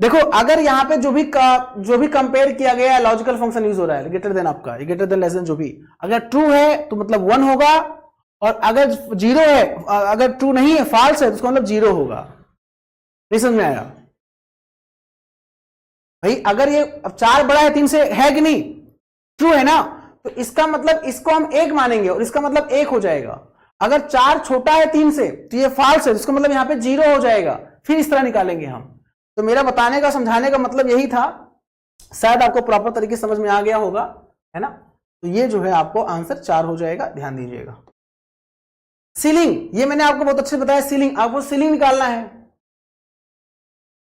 देखो अगर यहां पे जो भी कंपेयर किया गया है लॉजिकल फंक्शन यूज हो रहा है, ग्रेटर देन आपका, ग्रेटर देन लेस देन, जो भी अगर ट्रू है तो मतलब 1 होगा, और अगर 0 है, अगर ट्रू नहीं है फॉल्स है, तो उसका मतलब 0 होगा। नहीं समझ में आया भाई, अगर ये अब 4 बड़ा है 3 से, है कि नहीं, ट्रू है ना, तो इसका मतलब इसको हम 1 मानेंगे और इसका मतलब 1 हो जाएगा। अगर 4 छोटा है 3 से, तो ये फॉल्स है, इसका मतलब यहां पे 0 हो जाएगा, फिर इस तरह निकालेंगे हम। तो मेरा बताने का समझाने का मतलब यही था, शायद आपको प्रॉपर तरीके से समझ में आ गया होगा, है ना। तो ये जो है आपको आंसर 4 हो जाएगा, ध्यान दीजिएगा। सीलिंग, ये मैंने आपको बहुत अच्छे बताया, सीलिंग, आपको सीलिंग निकालना है।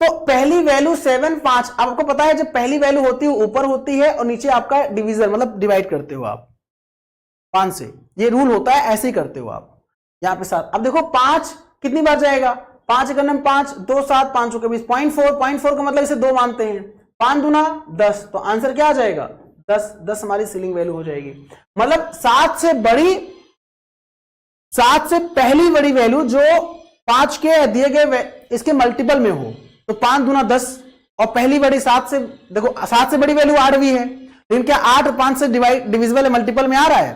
तो पहली वैल्यू 7 5, आपको पता है जब पहली वैल्यू होती है ऊपर होती है और नीचे आपका डिवीजन, मतलब डिवाइड करते हो आप 5 से, ये रूल होता है, ऐसे ही करते हो आप। यहां पे 7, अब देखो 5 कितनी बार जाएगा, 5 एक नंबर 5 2 7 5 चौके 20, 0.4 का मतलब इसे 2 मानते हैं, 5 दूना 10, तो आंसर क्या आ जाएगा 10, 10 हमारी सीलिंग वैल्यू हो जाएगी। मतलब 7 से पहली बड़ी वैल्यू जो 5 के दिए गए इसके मल्टीपल में हो, तो 5 दूना 10, और पहली बड़ी 7 से, देखो 7 से बड़ी वैल्यू 8 भी है, लेकिन क्या 8 5 से डिविजिबल मल्टीपल में आ रहा है,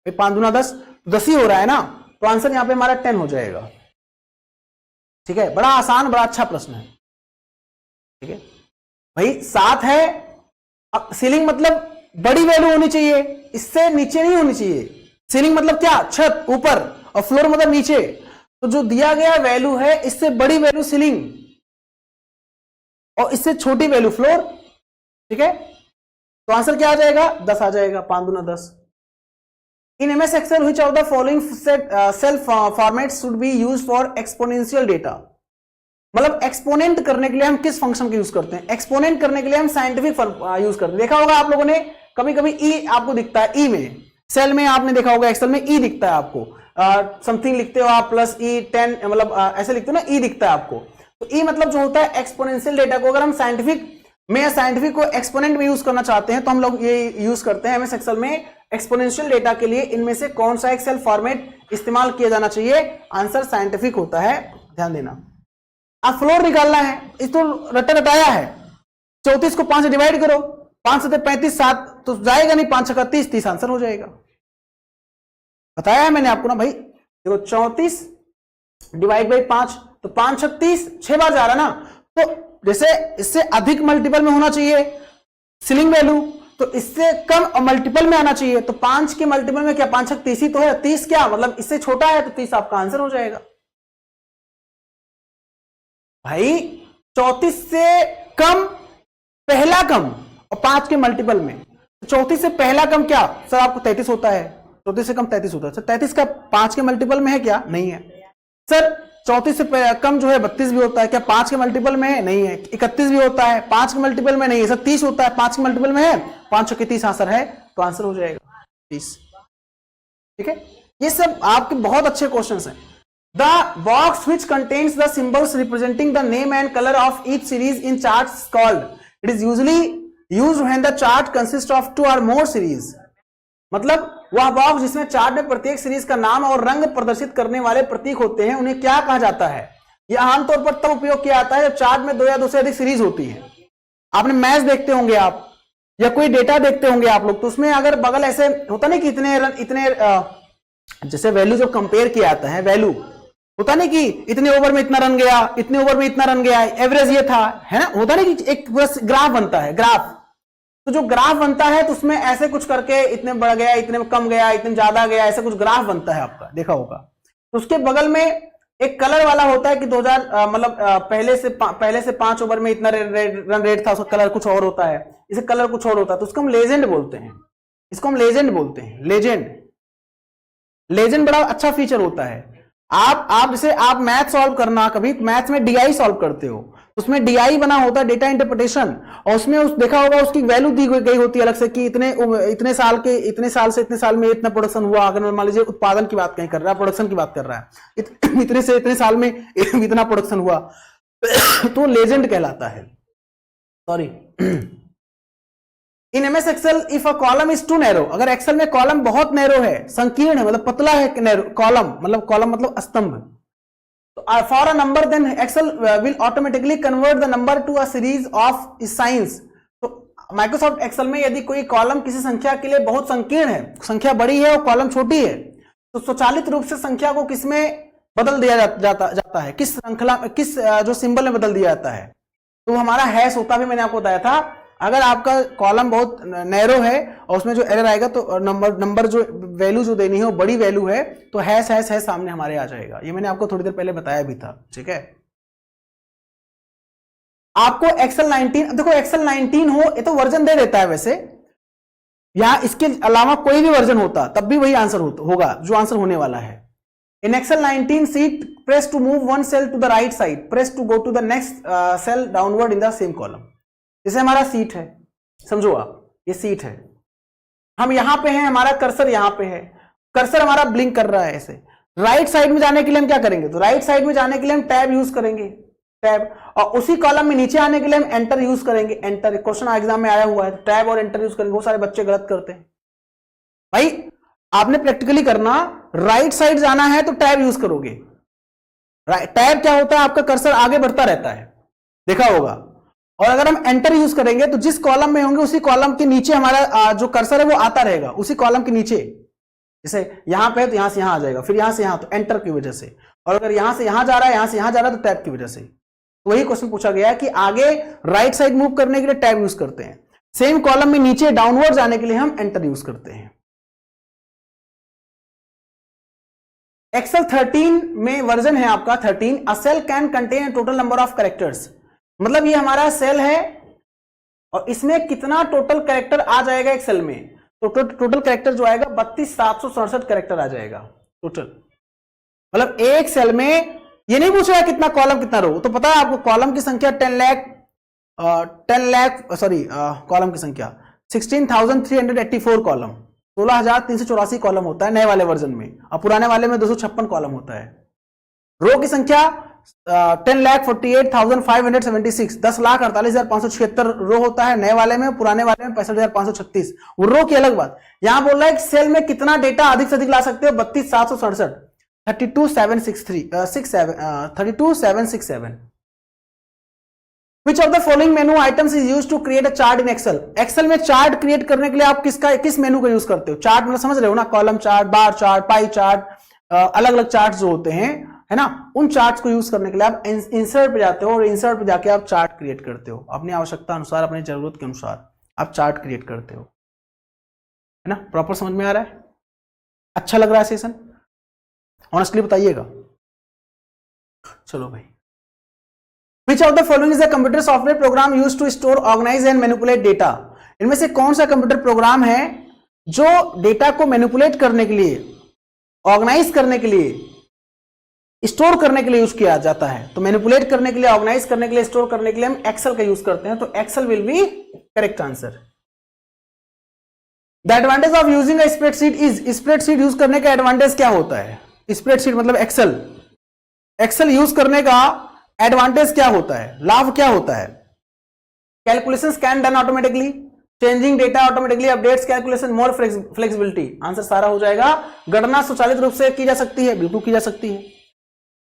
5 दूना 10, 10 ही हो रहा है ना, तो आंसर यहां पे हमारा 10 हो जाएगा। ठीक है, बड़ा आसान, बड़ा अच्छा प्रश्न है। ठीक है भाई, 7 है, अब सीलिंग मतलब बड़ी वैल्यू होनी चाहिए, इससे नीचे नहीं होनी चाहिए। सीलिंग मतलब क्या, छत ऊपर, और फ्लोर मतलब नीचे, तो जो दिया गया वैल्यू है इससे बड़ी वैल्यू सीलिंग और इससे छोटी वैल्यू फ्लोर। ठीक है, तो आंसर क्या आ जाएगा 10 आ जाएगा, 5 दूना 10। In MS Excel which of the following cell formats should be used for exponential data. मतलब एक्सपोनेंट करने के लिए हम किस फंक्शन का यूज करते हैं, एक्सपोनेंट करने के लिए हम साइंटिफिक यूज करते हैं। देखा होगा आप लोगों ने, कभी कभी ई आपको दिखता है, ई में सेल में आपने देखा होगा, एक्सेल में ई दिखता है आपको, समथिंग लिखते हो आप प्लस ई 10, मतलब ऐसे लिखते हो ना, ई दिखता है आपको। तो ई मतलब जो होता है एक्सपोनेंशियल डेटा को अगर हम साइंटिफिक को एक्सपोनेंट में यूज करना चाहते हैं, तो हम लोग ये यूज करते हैं एमएस एक्सेल में एक्सपोनेंशियल डेटा के लिए। इनमें से कौन सा एक्सेल फॉर्मेट इस्तेमाल किया जाना चाहिए, आंसर साइंटिफिक होता है, ध्यान देना। अब फ्लोर निकालना है, इस तो रटा रटाया है, 34 को 5 से डिवाइड करो, 5 से 35 7 तो जाएगा नहीं, 5 छक्का 30, 30 आंसर हो जाएगा। बताया है मैंने आपको ना भाई, देखो 34 डिवाइड बाई 5, तो 5 छक 30, 6 बार जा रहा ना, तो जैसे इससे अधिक मल्टीपल में होना चाहिए सीलिंग वैल्यू, तो इससे कम मल्टीपल में आना चाहिए, तो 5 के मल्टीपल में क्या 5 छक 30 ही तो है, 30 क्या मतलब इससे छोटा है, तो 30 आपका आंसर हो जाएगा भाई। 34 से कम पहला कम और 5 के मल्टीपल में, तो 34 से पहला कम क्या सर आपको 33 होता है, 34 से कम 33 होता है सर, 33 का 5 के मल्टीपल में है क्या, नहीं है सर। 34 से कम जो है 32 भी होता है क्या, 5 के मल्टीपल में है, नहीं है। 31 भी होता है, 5 के मल्टीपल में नहीं है सर। 30 होता है, 5 के मल्टीपल में है, 5 के 30 आंसर है, तो आंसर हो जाएगा 30। ठीक है, ये सब आपके बहुत अच्छे क्वेश्चंस हैं। The box which contains the symbols representing the name and color of each series in charts called, it is usually used when the chart consist of 2 और मोर सीरीज। मतलब वह बॉक्स जिसमें चार्ट में प्रत्येक सीरीज का नाम और रंग प्रदर्शित करने वाले प्रतीक होते हैं उन्हें क्या कहा जाता है? यह आमतौर पर तब उपयोग किया जाता है जब चार्ट में 2 या 2 से अधिक सीरीज होती है। आपने मैच देखते होंगे आप, या कोई डेटा देखते होंगे आप लोग, तो उसमें अगर बगल ऐसे होता नहीं कि इतने जैसे वैल्यू जो कंपेयर किया जाता है, वैल्यू होता नहीं कि इतने ओवर में इतना रन गया, इतने ओवर में इतना रन गया, एवरेज ये था, है ना, होता नहीं कि एक ग्राफ बनता है, ग्राफ। तो जो ग्राफ बनता है तो उसमें ऐसे कुछ करके इतने बढ़ गया, इतने में कम गया, इतने ज्यादा गया, ऐसा कुछ ग्राफ बनता है, आपका देखा होगा। तो उसके बगल में एक कलर वाला होता है कि 2000 मतलब पहले से 5 ओवर में इतना रन रेट था, उसका कलर कुछ और होता है, इसे कलर कुछ और होता है, तो उसको हम लेजेंड बोलते हैं। इसको हम लेजेंड बोलते हैं, लेजेंड। लेजेंड बड़ा अच्छा फीचर होता है। आप जैसे आप मैथ सॉल्व करना, कभी मैथ्स में डीआई सॉल्व करते हो, उसमें डीआई बना होता है, डेटा इंटरप्रिटेशन, और उसमें देखा होगा उसकी वैल्यू दी गई होती है अलग से कि इतने साल से इतने साल में इतना प्रोडक्शन हुआ। अगर मान लीजिए उत्पादन की बात कहीं कर रहा है, प्रोडक्शन की बात कर रहा है, इतने से इतने साल में इतना प्रोडक्शन हुआ, तो लेजेंड कहलाता है। Sorry, in MS Excel if a column is too narrow, अगर एक्सेल में कॉलम बहुत नैरो है, संकीर्ण है, मतलब पतला है, कॉलम मतलब स्तंभ, तो for a number then Excel will automatically convert the number to a series of science. तो माइक्रोसॉफ्ट एक्सेल में यदि कोई कॉलम किसी संख्या के लिए बहुत संकीर्ण है, संख्या बड़ी है और कॉलम छोटी है, तो स्वचालित रूप से संख्या को किसमें बदल दिया जाता है, किस श्रृंखला, किस जो सिंबल में बदल दिया जाता है, तो हमारा हैश होता भी, मैंने आपको बताया था। अगर आपका कॉलम बहुत नैरो है और उसमें जो एरर आएगा तो नंबर जो वैल्यू जो देनी है वो बड़ी वैल्यू है, तो हैश हैश हैश सामने हमारे आ जाएगा। ये मैंने आपको थोड़ी देर पहले बताया भी था, ठीक है। आपको एक्सेल 19, देखो एक्सेल 19 हो, ये तो वर्जन दे देता है वैसे, यहां इसके अलावा कोई भी वर्जन होता तब भी वही आंसर होगा जो आंसर होने वाला है। In Excel 19 sheet, press to move one cell to the right side, press to go to the next cell downward in the same column. जैसे हमारा सीट है, समझो आप, ये सीट है, हम यहां पे हैं, हमारा कर्सर यहां पे है, कर्सर हमारा ब्लिंक कर रहा है ऐसे। राइट साइड में जाने के लिए हम क्या करेंगे, तो राइट साइड में जाने के लिए हम टैब यूज करेंगे, टैब, और उसी कॉलम में नीचे आने के लिए हम एंटर यूज करेंगे, एंटर। क्वेश्चन एग्जाम में आया हुआ है, टैब और एंटर यूज करेंगे, बहुत सारे बच्चे गलत करते हैं। भाई आपने प्रैक्टिकली करना, राइट साइड जाना है तो टैब यूज करोगे। टैब क्या होता है, आपका कर्सर आगे बढ़ता रहता है, देखा होगा। और अगर हम एंटर यूज करेंगे तो जिस कॉलम में होंगे उसी कॉलम के नीचे हमारा जो कर्सर है वो आता रहेगा, उसी कॉलम के नीचे। जैसे यहां पे है तो यहां से यहां आ जाएगा, फिर यहां से यहां, तो एंटर की वजह से। और अगर यहां से यहां जा रहा है, यहां से यहां जा रहा है, तो टैब की वजह से। तो वही क्वेश्चन पूछा गया है कि आगे राइट साइड मूव करने के लिए टैब यूज करते हैं, सेम कॉलम में नीचे डाउनवर्ड जाने के लिए हम एंटर यूज करते हैं। एक्सेल 13 में वर्जन है आपका 13, a cell can contain total number of characters. मतलब ये हमारा सेल है और इसमें कितना टोटल कैरेक्टर आ जाएगा एक सेल में, तो टोटल कैरेक्टर जो आएगा 32,767 कैरेक्टर आ जाएगा टोटल। मतलब एक सेल में ये नहीं पूछेगा कितना कॉलम कितना रो, तो पता है आपको कॉलम की संख्या 10 लाख सॉरी कॉलम की संख्या 16,384 कॉलम, 16,384 कॉलम होता है नए वाले वर्जन में, और पुराने वाले में 256 कॉलम होता है। रो की संख्या 10,48,576, 10,48,576 रो होता है नए वाले में, पुराने वाले में 65,536। वो रो की अलग बात। यहां बोल रहा है कि सेल में कितना डेटा अधिक से अधिक ला सकते हो, 32,767, 32,767। Which of the following menu items is used to create a chart in Excel? Excel में चार्ट क्रिएट करने के लिए आप किस मेनू का यूज करते हो? चार्ट मतलब समझ रहे हो ना, column chart, bar chart, pie chart, अलग अलग चार्ट जो होते हैं, है ना, उन चार्ट्स को यूज करने के लिए आप इंसर्ट पे जाते हो और इंसर्ट पे जाके आप चार्ट क्रिएट करते हो। अपनी आवश्यकता अनुसार, अपनी जरूरत के अनुसार आप चार्ट क्रिएट करते हो, है ना। प्रॉपर समझ में आ रहा है? अच्छा लग रहा है सेशन? ऑनेस्टली बताइएगा। चलो भाई, Which of the following is a computer software program used to store, organize and manipulate data? इनमें से कौन सा कंप्यूटर प्रोग्राम है जो डेटा को मैनिपुलेट करने के लिए, ऑर्गेनाइज करने के लिए, स्टोर करने के लिए यूज किया जाता है? तो मैनिपुलेट करने के लिए, ऑर्गेनाइज करने के लिए, स्टोर करने के लिए हम एक्सेल का यूज करते हैं, तो Excel will be correct answer. The advantage of using a spreadsheet is, spreadsheet use करने का एडवांटेज क्या होता है? स्प्रेडशीट मतलब एक्सेल यूज करने का एडवांटेज क्या होता है, लाभ क्या होता है? Calculations can done automatically, changing data automatically updates calculation, more flexibility. Answer सारा हो जाएगा। गणना स्वचालित रूप से की जा सकती है, बिल्कुल की जा सकती है।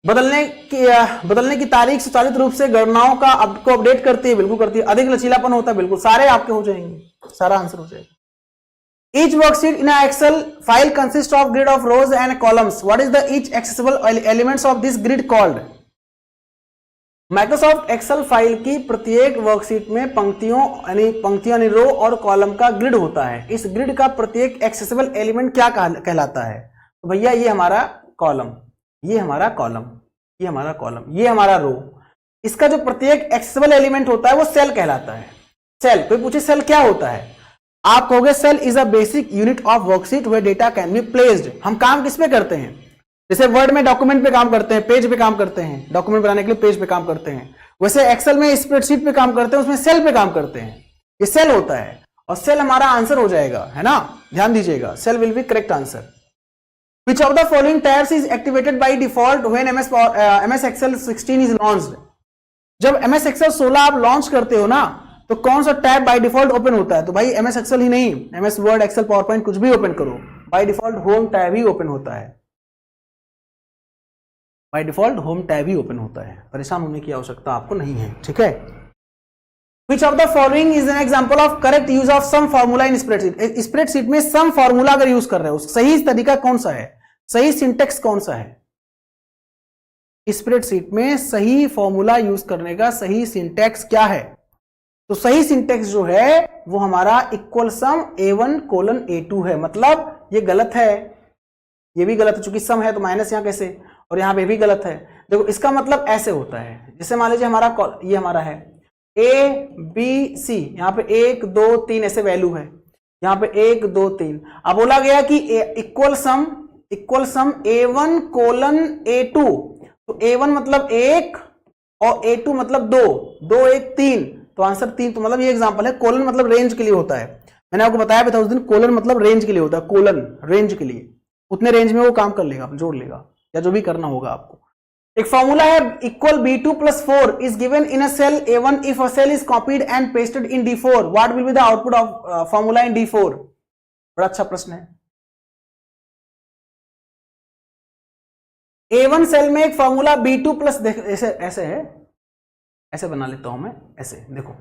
बदलने की तारीख स्वचालित रूप से गणनाओं का को अपडेट करती है, बिल्कुल करती है। अधिक लचीलापन होता है, बिल्कुल। सारे आपके हो जाएंगे, सारा आंसर हो जाएगा। Each worksheet in a Excel file consists of grid of rows and columns. What is the each accessible elements of this grid called? Microsoft Excel file की प्रत्येक वर्कशीट में पंक्तियों यानी रो और कॉलम का ग्रिड होता है। इस ग्रिड का प्रत्येक एक्सेसिबल एलिमेंट क्या कहलाता है? तो भैया ये हमारा कॉलम, ये हमारा कॉलम, ये हमारा कॉलम, ये हमारा रो। इसका जो प्रत्येक एक्सेसिबल एलिमेंट होता है वो सेल कहलाता है। सेल, कोई पूछे सेल क्या होता है, आप कहोगे cell is a basic unit of worksheet where data can be placed. हम काम किस पे करते हैं? जैसे वर्ड में डॉक्यूमेंट पे काम करते हैं, पेज पे काम करते हैं, डॉक्यूमेंट बनाने के लिए पेज पे काम करते हैं, वैसे एक्सेल में स्प्रेडशीट पे काम करते हैं, उसमें सेल पे काम करते हैं। ये सेल होता है और सेल हमारा आंसर हो जाएगा, है ना? ध्यान दीजिएगा, cell will be correct answer. Which of the following tabs is activated by default when MS Excel 16 is launched? जब MS Excel 16 आप लॉन्च करते हो ना, तो कौन सा टैब बाय डिफॉल्ट ओपन होता है? तो भाई MS Excel ही नहीं, MS Word, Excel, PowerPoint कुछ भी ओपन करो, by default home tab he open होता है। By default home tab he open होता है, परेशान होने की आवश्यकता आपको नहीं है, ठीक है? Which of the following is an example of correct use of some formula in spreadsheet? Spreadsheet में सम फॉर्मूला अगर यूज कर रहे हो, सही तरीका कौन सा है, सही सिंटेक्स कौन सा है? स्प्रेडशीट में सही फॉर्मूला यूज करने का सही सिंटेक्स क्या है? तो सही सिंटेक्स जो है वो हमारा इक्वल सम A1:A2 है। मतलब ये गलत है, ये भी गलत है, चूंकि सम है तो माइनस यहां कैसे, और यहां पे भी गलत है। देखो इसका मतलब ऐसे होता है, जैसे मान लीजिए हमारा ये हमारा है ABC, यहाँ पे 1 2 3 ऐसे वैल्यू है, यहाँ पे 1 2 3। अब बोला गया कि इक्वल सम A1:A2, तो A1 मतलब 1 और A2 मतलब 2, 2 1 3, तो आंसर 3। तो मतलब ये एग्जांपल है। कोलन मतलब रेंज के लिए होता है, मैंने आपको बताया था उस दिन, कोलन मतलब रेंज के लिए होता है, कोलन रेंज के लिए, उतने रेंज में वो काम कर लेगा, जोड़ लेगा या जो भी करना होगा आपको। एक फॉर्मूला है equal B2+4 is given in a cell A1 if a cell is copied and pasted in D4, what will be the output of formula in D4? बड़ा अच्छा प्रश्न है। A1 सेल में एक फॉर्मूला B2+, ऐसे है, ऐसे बना लेता हूं मैं, ऐसे देखो,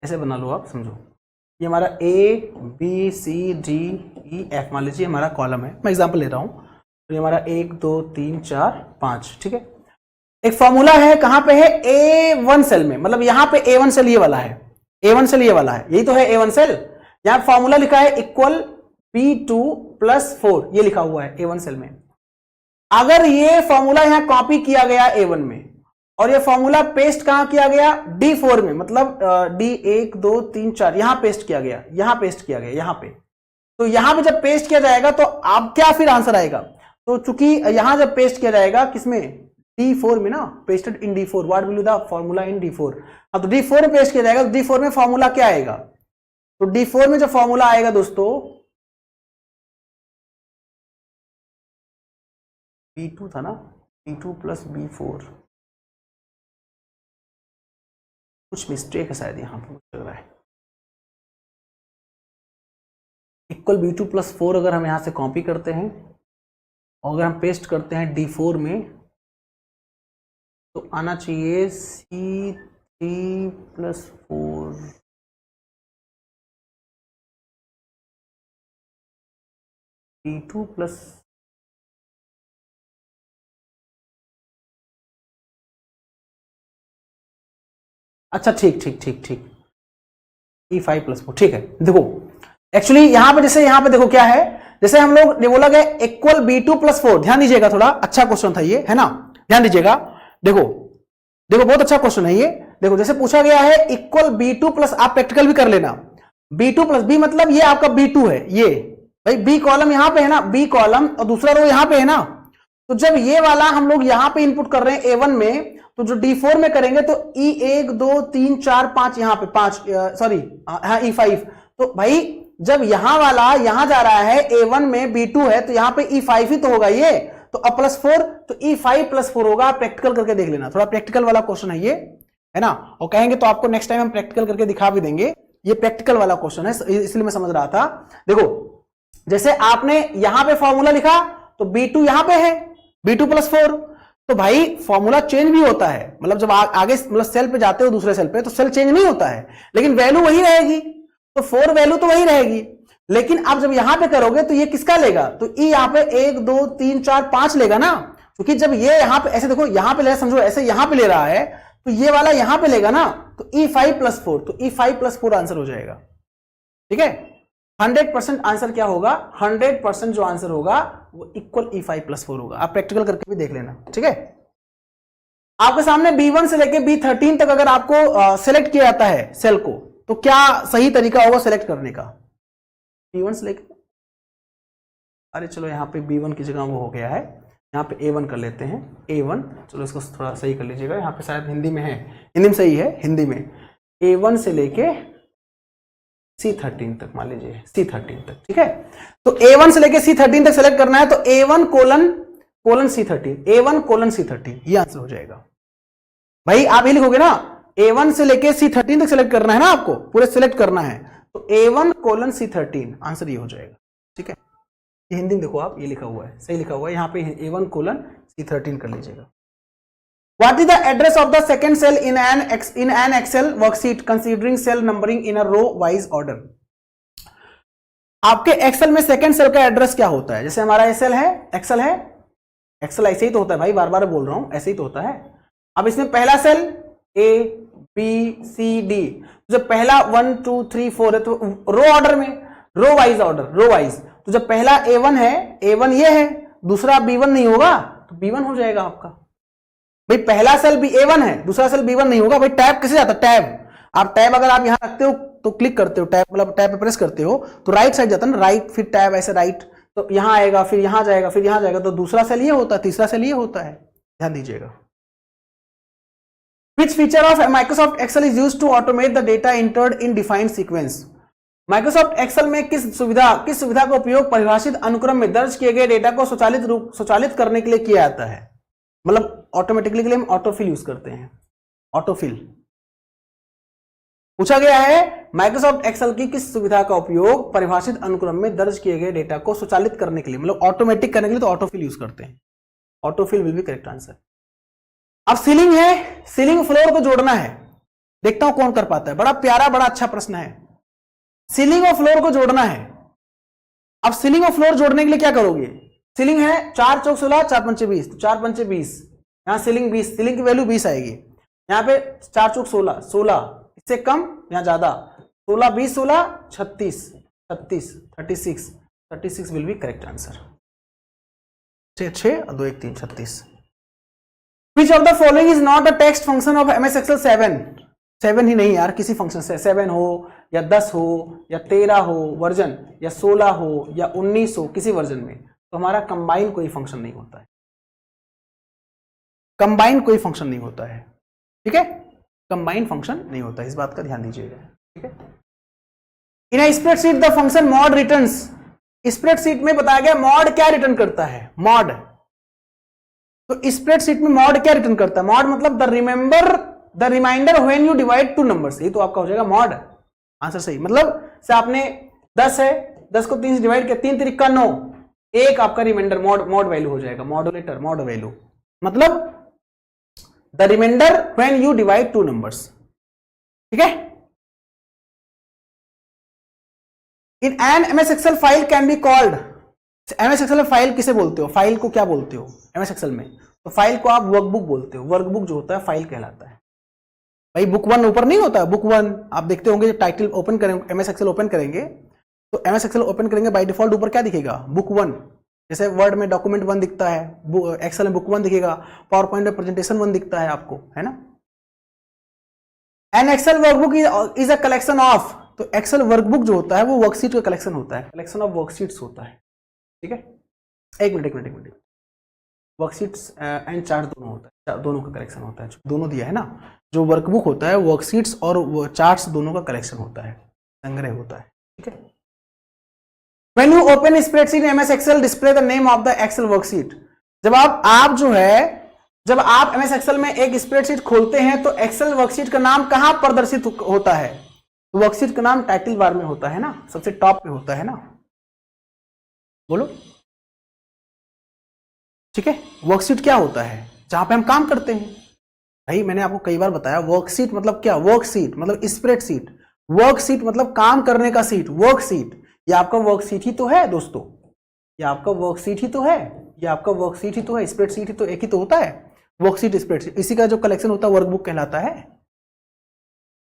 ऐसे बना लो आप, समझो। ये हमारा ABCDEF मान लीजिए हमारा कॉलम है, मैं एग्जांपल ले रहा हूं। तो ये हमारा 1 2 3 4 5, ठीक है। एक फॉर्मूला है, कहां पे है? A1 सेल में, मतलब यहां पे A1 सेल ये वाला है, A1 सेल ये वाला है, यही तो है A1 सेल। यहां फॉर्मूला लिखा है इक्वल B2+4, ये लिखा हुआ है A1 सेल में। अगर ये फॉर्मूला यहां कॉपी किया गया A1 में और ये फॉर्मूला पेस्ट कहां किया गया? D4 में, मतलब D1 2 3 4 यहां पेस्ट किया गया, यहां पेस्ट किया गया, यहां पे। तो यहां पे जब पेस्ट किया जाएगा तो आप क्या फिर आंसर आएगा? तो चूंकि यहां जब पेस्ट किया जाएगा, किसमें? D4 में ना, pasted in D4, what will be the formula in D4? अब तो D4 में पेस्ट किया जाएगा, तो D4 में फॉर्मूला क्या आएगा? तो D4 में जो फॉर्मूला आएगा दोस्तों, B2 था ना, B2+B4, कुछ मिस्टेक है शायद यहां पर, मुझे लग रहा है। इक्वल B2+4 अगर हम यहां से कॉपी करते हैं और अगर हम पेस्ट करते हैं D4 में, तो आना चाहिए C3+4, D2+, अच्छा ठीक E5+4, ठीक है। देखो एक्चुअली यहां पे, जैसे यहां पे देखो क्या है, जैसे हम लोग बोला गया इक्वल B2+4, ध्यान दीजिएगा, थोड़ा अच्छा क्वेश्चन था ये, है ना? ध्यान दीजिएगा, देखो बहुत अच्छा क्वेश्चन है ये। देखो जैसे पूछा गया है इक्वल B2+, आप प्रैक्टिकल भी कर लेना, B2+B मतलब ये आपका B2 है, ये भाई B कॉलम यहां पे है ना, B कॉलम, और दूसरा रो यहां पे है ना। तो जब ये वाला हम लोग यहां पे इनपुट कर रहे हैं A1 में, तो जो D4 में करेंगे तो E1 2 3 4 5, यहां पे 5, सॉरी हाँ E5। तो भाई जब यहां वाला यहां जा रहा है, A1 में B2 है, तो यहां पे E5 ही तो होगा ये। तो अब +4 तो E5 +4 होगा। प्रैक्टिकल करके देख लेना, थोड़ा प्रैक्टिकल वाला क्वेश्चन है ये, है ना, और कहेंगे तो आपको नेक्स्ट टाइम हम प्रैक्टिकल करके दिखा भी देंगे। ये प्रैक्टिकल वाला क्वेश्चन है, इसलिए मैं समझ रहा था। देखो जैसे आपने यहां पे फॉर्मूला लिखा तो B2 यहां पे है, B2 +4, तो भाई फॉर्मूला चेंज भी होता है, मतलब जब आगे मतलब सेल पे जाते हो दूसरे सेल पे तो सेल चेंज नहीं होता है, लेकिन वैल्यू वही रहेगी, तो 4 वैल्यू तो वही रहेगी। लेकिन आप जब यहां पे करोगे तो ये किसका लेगा, तो E यहां पे 1 2 3 4 5 लेगा ना, क्योंकि जब ये यहां पे ऐसे देखो यहां पे ले, समझो ऐसे यहां पे ले रहा है तो ये वाला यहां पे लेगा ना, तो E5 +4, तो E5 +4 आंसर हो जाएगा। ठीक है, 100% आंसर क्या होगा, 100% जो आंसर होगा वो इक्वल E5 +4 होगा। आप प्रैक्टिकल करके भी देख लेना। ठीक है, आपके सामने B1 से लेके B13 तक अगर आपको सेलेक्ट किया जाता है सेल को, तो क्या सही तरीका होगा सेलेक्ट करने का, B1 से लेके, अरे चलो यहाँ पे B1 की जगह वो हो गया है, यहाँ पे A1 कर लेते हैं, A1, चलो इसको थोड़ा सही कर लीजिएगा, यहाँ पे शायद हिंदी में है, हिंदी में सही है, हिंदी में A1 से लेके C13 तक, मान लीजिए C13 तक। ठीक है, तो A1 से लेके C13 तक सेलेक्ट करना है, तो A1 colon C13, A1 colon C13, ये आंसर हो जाएगा। भाई आप ये लिखोगे ना, A1 से लेके C13 तक सेलेक्ट करना है ना, आपको पूरे सेलेक्ट करना है, तो A1 कोलन C13 आंसर ये हो जाएगा। ठीक है, ये हिंदी में देखो आप, ये लिखा हुआ है, सही लिखा हुआ है, यहाँ पे A1 कोलन C13 कर लीजिएगा। What is the address of the second cell in an Excel worksheet considering cell numbering in a row wise order? आपके एक्सेल में सेकंड सेल का एड्रेस क्या होता है, जैसे हमारा एक्सेल है, एक्सेल ऐसे ही तो होता है भाई, बार बार बोल रहा हूं, ऐसे ही तो होता है। अब इसमें पहला cell A B C D, जब पहला 1 2 3 4 है तो रो ऑर्डर में, row wise order, row wise, तो जब पहला A1 है, A1 ये है, दूसरा B1 नहीं होगा तो B1 हो जाएगा आपका। भाई पहला सेल A1 है, दूसरा सेल B1 नहीं होगा। भाई टैब कैसे जाता है, टैब, आप टैब अगर आप यहां रखते हो तो क्लिक करते हो, टैब मतलब टैब पे प्रेस करते हो तो राइट साइड जाता है ना, राइट, फिर टैब ऐसे राइट, तो यहां आएगा, फिर यहां जाएगा, फिर यहां जाएगा, तो दूसरा सेल ये होता है, तीसरा सेल ये होता है, ध्यान दीजिएगा। Which feature of Microsoft Excel is used to automate the data entered in defined sequence? Microsoft Excel में किस सुविधा का उपयोग परिभाषित अनुक्रम में दर्ज किए गए डेटा को स्वचालित करने के लिए किया जाता है, मतलब ऑटोमेटिकली के लिए हम ऑटोफिल यूज करते हैं। ऑटोफिल पूछा गया है, माइक्रोसॉफ्ट एक्सेल की किस सुविधा का उपयोग परिभाषित अनुक्रम में दर्ज किए गए डेटा को स्वचालित करने के लिए, मतलब ऑटोमेटिक करने के लिए, तो ऑटोफिल यूज करते हैं। Autofill will be correct answer. अब सीलिंग है, सीलिंग फ्लोर को जोड़ना है, देखता हूं कौन कर पाता है, बड़ा प्यारा बड़ा अच्छा प्रश्न है। सीलिंग और फ्लोर को जोड़ना है। अब सीलिंग और फ्लोर जोड़ने के लिए क्या करोगे, सीलिंग है 4 चौक 16 4 पंचे 20, तो 4 पंचे 20, यहां सीलिंग 20, सीलिंग की वैल्यू 20 आएगी, यहां पे 4 चौक 16, 16 इससे कम या ज्यादा, 16 20 16 36 36 36 36 विल बी करेक्ट आंसर। 6 और 2 1 3 36। Which of the following is not a text function of MS Excel 7? 7 ही नहीं यार, किसी फंक्शन से 7 हो या 10 हो या 13 हो वर्जन, या 16 हो या 19 हो किसी वर्जन में, तो हमारा कंबाइन कोई फंक्शन नहीं होता है, कंबाइन कोई फंक्शन नहीं होता है। ठीक है, कंबाइन फंक्शन नहीं होता है, इस बात का ध्यान दीजिएगा। ठीक है, in a spreadsheet the function mod returns, spreadsheet में बताया गया मॉड क्या रिटर्न करता है, मॉड, तो स्प्रेडशीट में मॉड क्या रिटर्न करता है, मॉड मतलब the remainder when you divide two numbers, ये तो आपका हो जाएगा मॉड आंसर सही। मतलब से आपने 10 है, 10 को 3 से डिवाइड किया, 3 3 9, एक आपका रिमाइंडर मॉड वैल्यू हो जाएगा, मॉडुलेटर मॉड वैल्यू, मतलब the remainder when you divide two numbers. ठीक है, in an MS Excel file can be called, MS Excel में फाइल किसे बोलते हो, फाइल को क्या बोलते हो एमएस एक्सेल में, तो फाइल को आप वर्कबुक बोलते हो, वर्कबुक जो होता है फाइल कहलाता है। भाई बुक 1 ऊपर नहीं होता, बुक 1 आप देखते होंगे, टाइटल ओपन करेंगे, एमएस एक्सेल ओपन करेंगे, तो एमएस एक्सेल ओपन करेंगे बाय डिफॉल्ट ऊपर क्या दिखेगा, बुक 1, जैसे वर्ड में डॉक्यूमेंट 1 दिखता है, एक्सेल में बुक 1 दिखेगा, पावर पॉइंट में प्रेजेंटेशन 1 दिखता है आपको, है ना। An Excel workbook is a collection of, तो एक्सेल वर्कबुक जो होता है वो वर्कशीट का कलेक्शन होता है, कलेक्शन ऑफ वर्कशीट्स होता है। ठीक है, एक मिनट, वर्कशीट्स एंड चार्ट दोनों होता है, दोनों का कलेक्शन होता है, दोनों दिया है ना, जो वर्कबुक होता है वर्कशीट्स और चार्ट्स दोनों का कलेक्शन होता है, संग्रह होता है। ठीक है, when you open spreadsheet in MS Excel display the name of the Excel worksheet, जब आप एमएस एक्सेल में एक स्प्रेडशीट खोलते हैं तो एक्सेल वर्कशीट का नाम कहां प्रदर्शित होता है? तो वर्कशीट का नाम टाइटल बार में होता है ना, सबसे टॉप पे होता है ना, बोलो। ठीक है, वर्कशीट क्या होता है? जहां पे हम काम करते हैं। भाई मैंने आपको कई बार बताया, वर्कशीट मतलब क्या? वर्कशीट मतलब स्प्रेडशीट, वर्कशीट मतलब काम करने का सीट, वर्कशीट। ये आपका वर्कशीट ही तो है दोस्तों, ये आपका वर्कशीट ही तो है, ये आपका वर्कशीट ही तो है, स्प्रेडशीट ही तो एक ही तो होता है, वर्कशीट स्प्रेडशीट। इसी का जो कलेक्शन होता है वर्कबुक कहलाता है।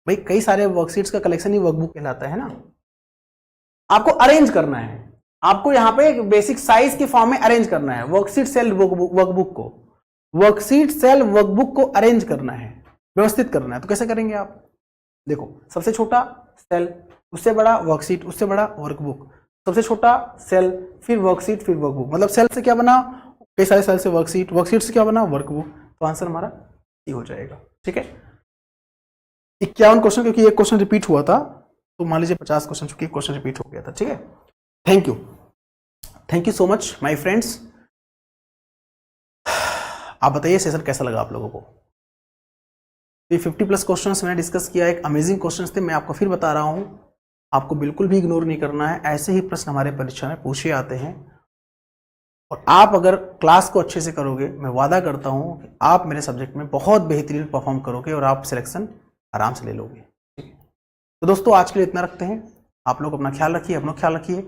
भाई कई सारे वर्कशीट्स का कलेक्शन ही वर्कबुक कहलाता है ना। आपको अरेंज करना है, आपको यहां पे एक बेसिक साइज के फॉर्म में अरेंज करना है वर्कशीट सेल वर्कबुक को, वर्कशीट सेल वर्कबुक को अरेंज करना है, व्यवस्थित करना है। तो कैसे करेंगे आप? देखो, सबसे छोटा सेल, उससे बड़ा वर्कशीट, उससे बड़ा वर्कबुक, सबसे छोटा सेल, फिर वर्कशीट, फिर वर्कबुक। मतलब सेल से क्या बना? कई सारे सेल से वर्कशीट, वर्कशीट से क्या बना? वर्कबुक। तो आंसर हमारा ये हो जाएगा। ठीक है, 51 क्वेश्चन, क्योंकि एक क्वेश्चन रिपीट हुआ था, तो मान लीजिए 50 क्वेश्चन, चूंकि क्वेश्चन रिपीट हो गया था। ठीक है, thank you so much my friends. आप बताइए सेशन कैसा लगा आप लोगों को? ये 50+ क्वेश्चंस मैंने डिस्कस किया, एक अमेजिंग क्वेश्चंस थे। मैं आपको फिर बता रहा हूं, आपको बिल्कुल भी इग्नोर नहीं करना है। ऐसे ही प्रश्न हमारे परीक्षा में पूछे आते हैं, और आप अगर क्लास को अच्छे से करोगे, मैं वादा करता हूं कि आप मेरे सब्जेक्ट में बहुत बेहतरीन परफॉर्म करोगे और आप सिलेक्शन आराम से ले लोगे। ठीक है, तो दोस्तों आज के लिए इतना रखते हैं। आप लोग अपना ख्याल रखिए, अपना ख्याल रखिए,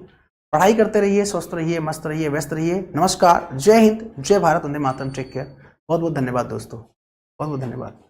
पढ़ाई करते रहिए, स्वस्थ रहिए, मस्त रहिए, व्यस्त रहिए। नमस्कार, जय हिंद, जय भारत, वंदे मातरम, टेक केयर। बहुत बहुत धन्यवाद दोस्तों, बहुत बहुत धन्यवाद।